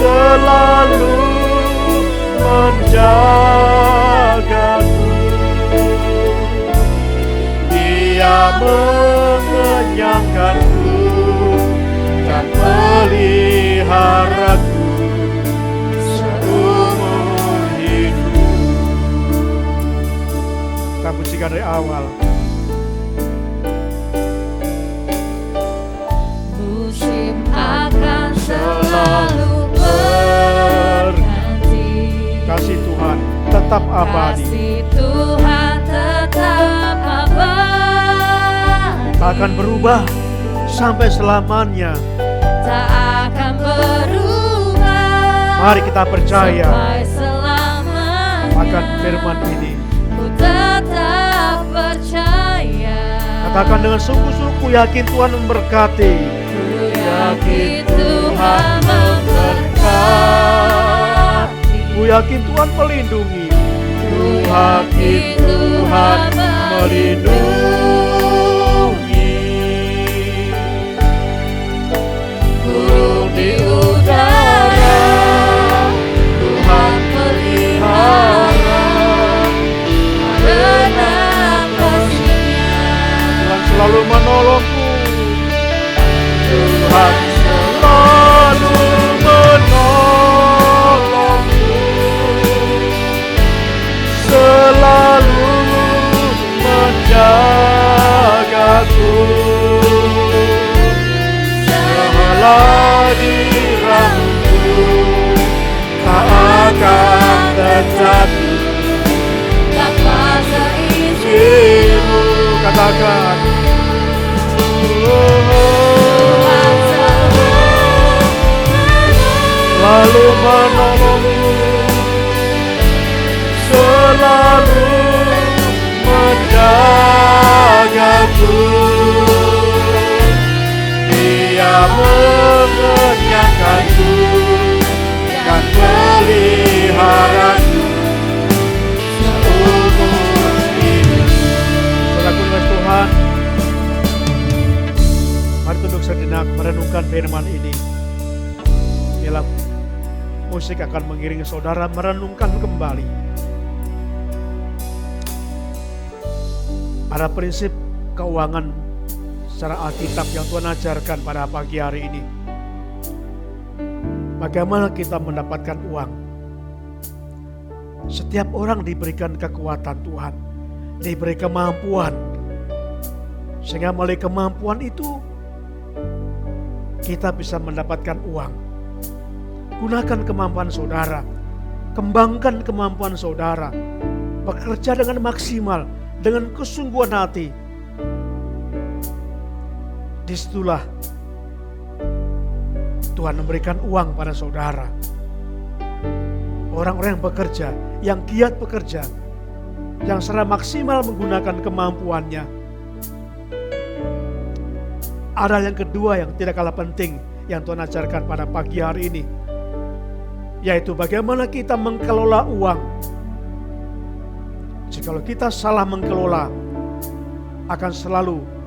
Selalu menjagaku, Dia mengenyangkanku dan peliharaku seumur hidup. Kita pujikan dari awal. Musim akan selalu berganti, kasih Tuhan tetap abadi. Kasih Tuhan tetap abadi, tak akan berubah sampai selamanya. Tak akan berubah. Mari kita percaya akan firman ini. Ku tetap percaya. Katakan dengan sungguh-sungguh, yakin Tuhan memberkati. Ku yakin Tuhan memberkati. Ku yakin Tuhan melindungi. Ku yakin Tuhan melindungi. Burung di udara Tuhan pelihara, karena kasih-Nya. Tuhan selalu menolongku. Tuhan selalu menolongku, selalu menjagaku, sehelai di rambutku tak akan terjatuh tanpa seizin-Mu. Katakan, selalu menolongku, selalu menjagaku, Dia mengenyangkanku dan peliharaku seumur hidup. Saudaraku dengan Tuhan, mari tunduk sejenak merenungkan firman ini. Ialah musik akan mengiringi saudara merenungkan kembali. Ada prinsip keuangan secara Alkitab yang Tuhan ajarkan pada pagi hari ini. Bagaimana kita mendapatkan uang? Setiap orang diberikan kekuatan Tuhan, diberi kemampuan, sehingga melalui kemampuan itu kita bisa mendapatkan uang. Gunakan kemampuan saudara, kembangkan kemampuan saudara, bekerja dengan maksimal, dengan kesungguhan hati. Disitulah Tuhan memberikan uang pada saudara. Orang-orang yang bekerja, yang giat bekerja, yang secara maksimal menggunakan kemampuannya. Ada yang kedua yang tidak kalah penting yang Tuhan ajarkan pada pagi hari ini, yaitu bagaimana kita mengelola uang. Jikalau kita salah mengelola, akan selalu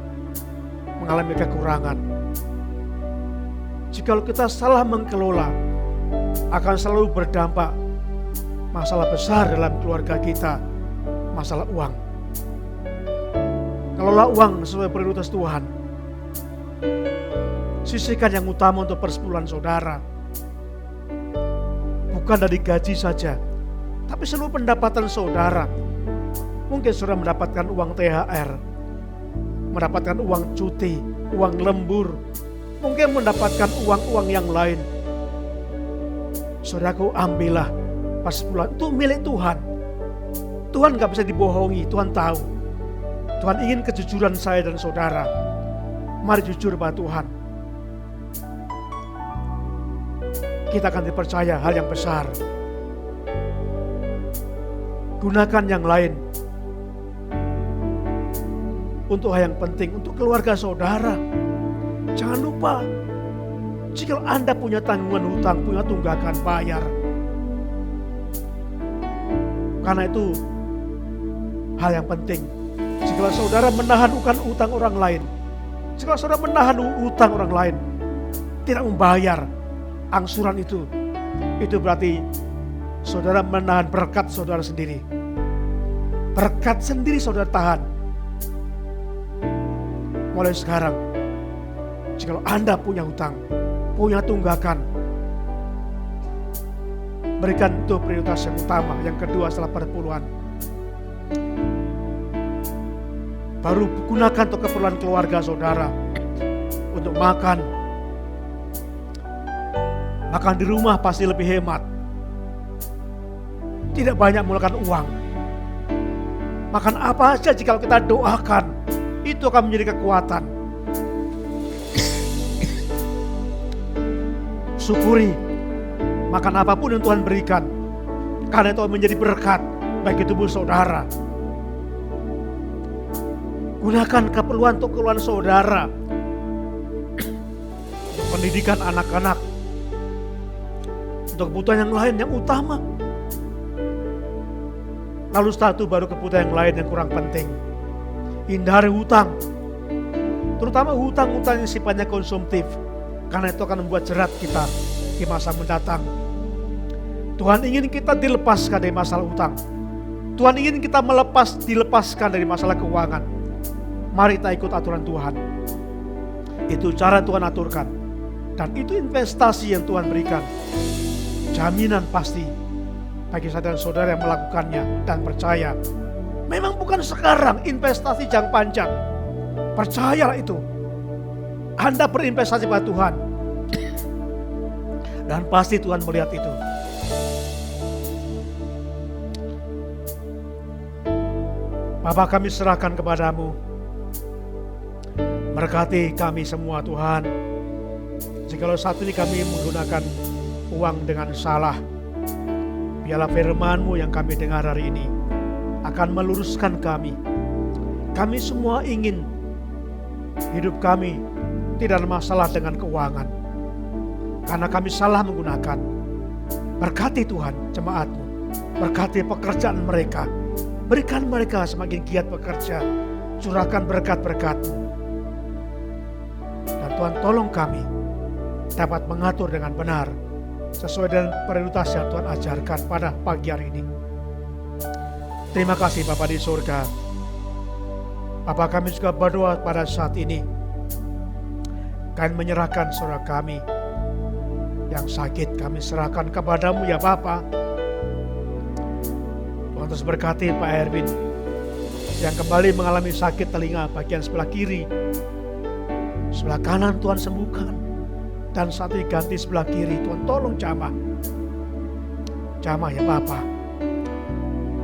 mengalami kekurangan. Jikalau kita salah mengelola, akan selalu berdampak masalah besar dalam keluarga kita, masalah uang. Kelola uang sesuai prioritas Tuhan. Sisihkan yang utama untuk persepuluhan saudara. Bukan dari gaji saja, tapi seluruh pendapatan saudara. Mungkin saudara mendapatkan uang THR, mendapatkan uang cuti, uang lembur, mungkin mendapatkan uang-uang yang lain. Saudaraku, ambillah persepuluhan, itu milik Tuhan. Tuhan gak bisa dibohongi, Tuhan tahu. Tuhan ingin kejujuran saya dan saudara. Mari jujur pada Tuhan. Kita akan dipercaya hal yang besar. Gunakan yang lain untuk hal yang penting, untuk keluarga saudara. Jangan lupa, jika Anda punya tanggungan hutang, punya tunggakan bayar. Karena itu hal yang penting. Jika saudara menahan utang orang lain, jika saudara menahan utang orang lain, tidak membayar angsuran itu berarti saudara menahan berkat saudara sendiri. Berkat sendiri saudara tahan. Mulai sekarang, jika Anda punya hutang, punya tunggakan, berikan itu prioritas yang utama, yang kedua setelah perpuluhan. Baru gunakan untuk keperluan keluarga saudara, untuk makan. Makan di rumah pasti lebih hemat. Tidak banyak menggunakan uang. Makan apa saja jika kita doakan, itu akan menjadi kekuatan. Syukuri makan apapun yang Tuhan berikan, karena itu menjadi berkat bagi tubuh saudara. Gunakan keperluan untuk keperluan saudara, untuk pendidikan anak-anak, untuk kebutuhan yang lain yang utama. Lalu setelah itu baru kebutuhan yang lain yang kurang penting. Hindari hutang, terutama hutang-hutang yang sifatnya konsumtif, karena itu akan membuat jerat kita di masa mendatang. Tuhan ingin kita dilepaskan dari masalah hutang. Tuhan ingin kita dilepaskan dari masalah keuangan. Mari kita ikut aturan Tuhan. Itu cara Tuhan aturkan. Dan itu investasi yang Tuhan berikan. Jaminan pasti bagi saya dan saudara yang melakukannya dan percaya. Memang bukan sekarang, investasi jangka panjang. Percayalah itu. Anda berinvestasi pada Tuhan. Dan pasti Tuhan melihat itu. Bapa, kami serahkan kepadamu. Berkati kami semua Tuhan. Jikalau saat ini kami menggunakan uang dengan salah, biarlah firman-Mu yang kami dengar hari ini akan meluruskan kami. Kami semua ingin hidup kami tidak ada masalah dengan keuangan, karena kami salah menggunakan. Berkati Tuhan jemaat-Mu, berkati pekerjaan mereka, berikan mereka semakin giat bekerja, curahkan berkat-berkat-Mu. Dan Tuhan tolong kami dapat mengatur dengan benar sesuai dengan prioritas yang Tuhan ajarkan pada pagi hari ini. Terima kasih Bapa di surga. Bapa, kami juga berdoa pada saat ini Kami menyerahkan saudara kami yang sakit, kami serahkan kepadamu ya Bapa. Tuhan terus berkati Pak Erwin yang kembali mengalami sakit telinga bagian sebelah kiri. Sebelah kanan Tuhan sembuhkan, dan saat ini ganti sebelah kiri. Tuhan tolong jamah ya Bapa.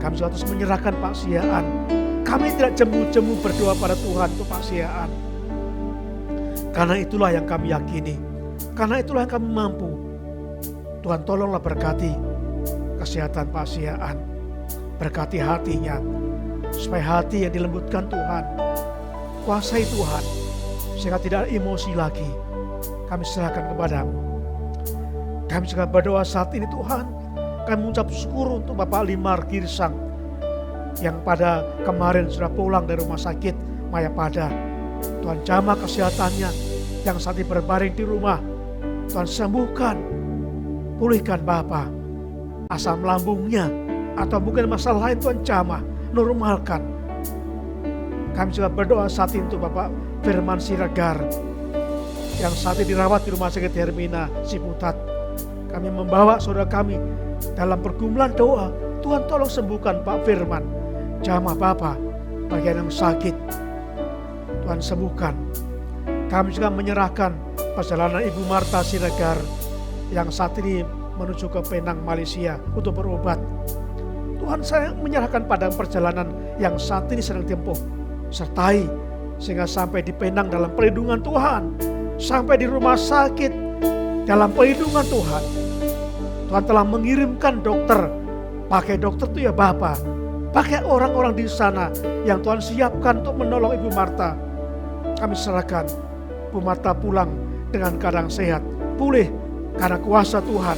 Kami juga terus menyerahkan Pak Siaan. Kami tidak jemu-jemu berdoa pada Tuhan untuk Pak Siaan, karena itulah yang kami yakini, karena itulah yang kami mampu. Tuhan tolonglah berkati kesehatan Pak Siaan, berkati hatinya, supaya hati yang dilembutkan Tuhan, kuasai Tuhan, sehingga tidak emosi lagi. Kami serahkan kepadamu. Kami juga berdoa saat ini Tuhan, kami mengucap syukur untuk Bapak Limar Girsang yang pada kemarin sudah pulang dari rumah sakit Mayapada. Tuhan jamah kesehatannya yang saat ini berbaring di rumah. Tuhan sembuhkan, pulihkan Bapak asam lambungnya, atau mungkin masalah lain Tuhan jamah, normalkan. Kami juga berdoa saat ini untuk Bapak Firman Siregar yang saat ini dirawat di Rumah Sakit Hermina Ciputat. Kami membawa saudara kami dalam pergumulan doa. Tuhan tolong sembuhkan Pak Firman, jamah Bapak bagian yang sakit, Tuhan sembuhkan. Kami juga menyerahkan perjalanan Ibu Marta Siregar yang saat ini menuju ke Penang, Malaysia untuk berobat. Tuhan, saya menyerahkan pada perjalanan yang saat ini sedang tempuh, sertai sehingga sampai di Penang dalam perlindungan Tuhan, sampai di rumah sakit dalam perlindungan Tuhan. Tuhan telah mengirimkan dokter, pakai dokter itu ya Bapa, pakai orang-orang di sana yang Tuhan siapkan untuk menolong Ibu Marta. Kami serahkan Ibu Marta pulang dengan keadaan sehat, pulih karena kuasa Tuhan.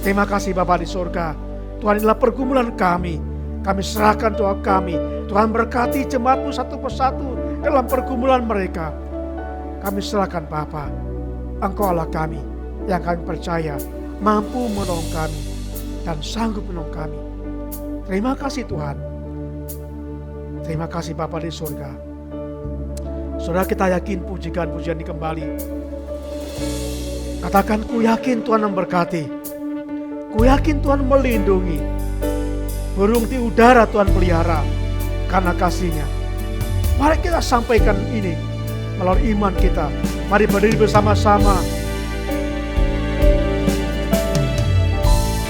Terima kasih Bapa di surga. Tuhan, inilah pergumulan kami. Kami serahkan doa kami. Tuhan berkati jemaat-Mu satu persatu dalam pergumulan mereka. Kami serahkan Bapa. Engkau Allah kami yang kami percaya mampu menolong kami dan sanggup menolong kami. Terima kasih Tuhan. Terima kasih Bapa di surga. Saudara, kita yakin pujikan pujian ini kembali. Katakan, ku yakin Tuhan memberkati. Ku yakin Tuhan melindungi. Burung di udara Tuhan pelihara karena kasih-Nya. Mari kita sampaikan ini melalui iman kita. Mari berdiri bersama-sama.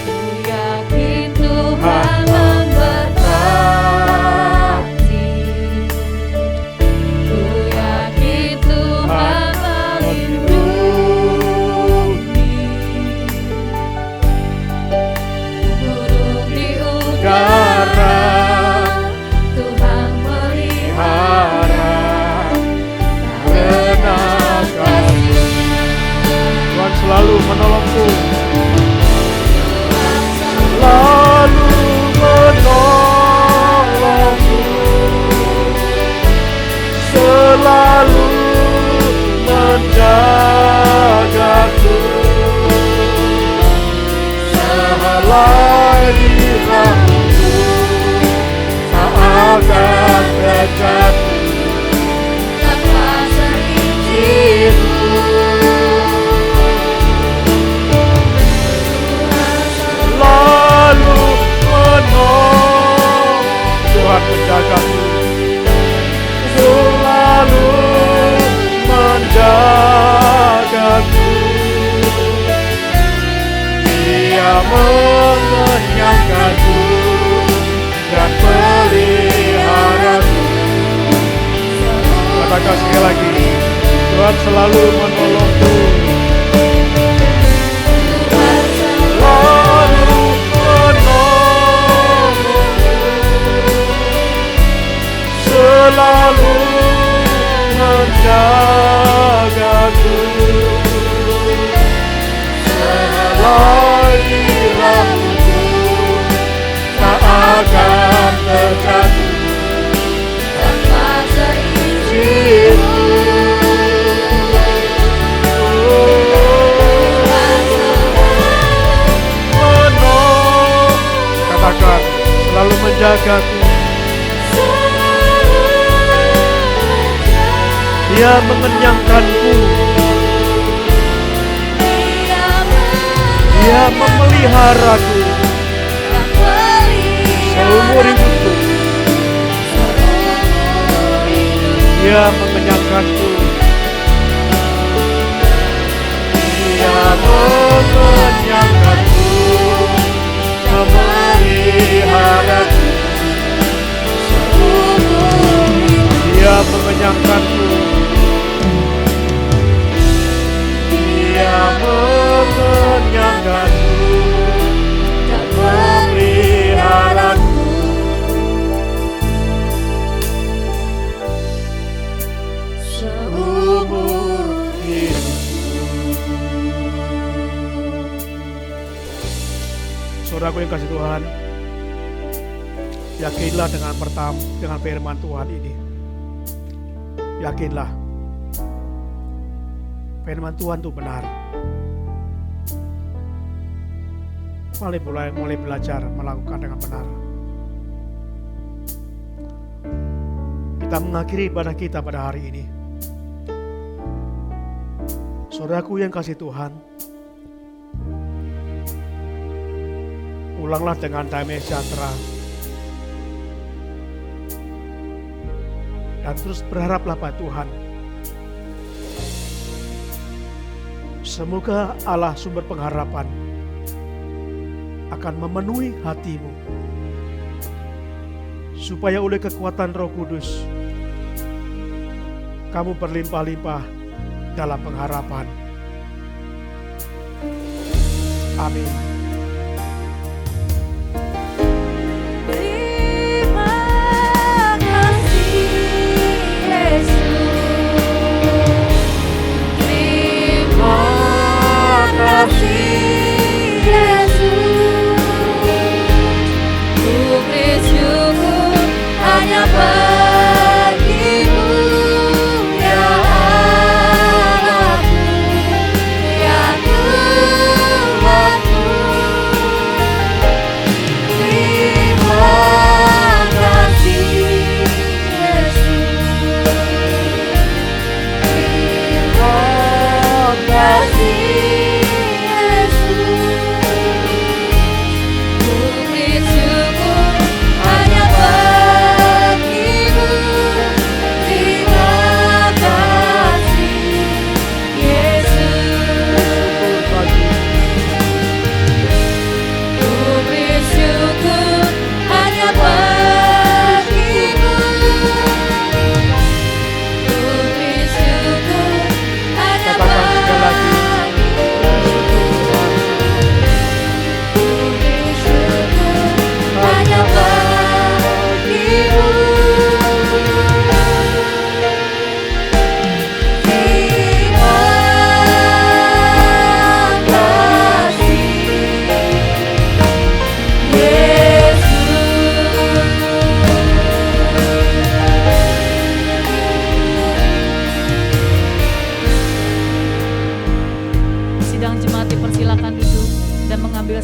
Ku yakin Tuhan memberkati. Ku yakin Tuhan melindungi. Burung di udara Tuhan pelihara karena kasih. Tuhan selalu menolongku, selalu menolongku, selalu menjagaku, sehelai rambutku tak akan terjatuh tanpa seizinmu. selalu menolong. Tuhan menjagaku, selalu menjagaku. Dia mengenyangkanku dan peliharaku. Katakan sekali lagi, Tuhan selalu menolongku. Selalu menolongku, selalu menjagaku, sehelai rambutku tak akan terjatuh Tanpa seizinmu. menolong. Katakan, selalu menjagaku. Dia mengenyangkanku Dia memeliharaku seumur hidupku. Dia mengenyangkanku. Dia mengenyangkanku, memeliharaku seumur hidup. Dia mengenyangkanku. Dia mengenyangkanku dan memeliharaku seumur hidup. Saudaraku yang kasih Tuhan, yakinlah dengan firman Tuhan ini. Yakinlah firman Tuhan itu benar. Mulai belajar melakukan dengan benar. Kita mengakhiri ibadah kita pada hari ini. Saudaraku yang kasih Tuhan, ulanglah dengan damai sejahtera dan terus berharaplah pada Tuhan. Semoga Allah sumber pengharapan akan memenuhi hatimu, supaya oleh kekuatan Roh Kudus kamu berlimpah-limpah dalam pengharapan. Amin.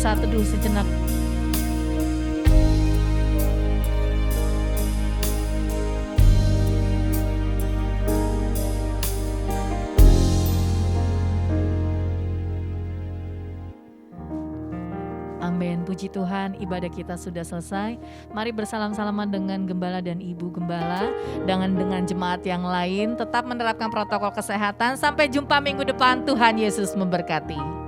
Saat teduh sejenak. Amin. Puji Tuhan, ibadah kita sudah selesai. Mari bersalam-salaman dengan gembala dan ibu gembala, dengan jemaat yang lain. Tetap menerapkan protokol kesehatan. Sampai jumpa minggu depan. Tuhan Yesus memberkati.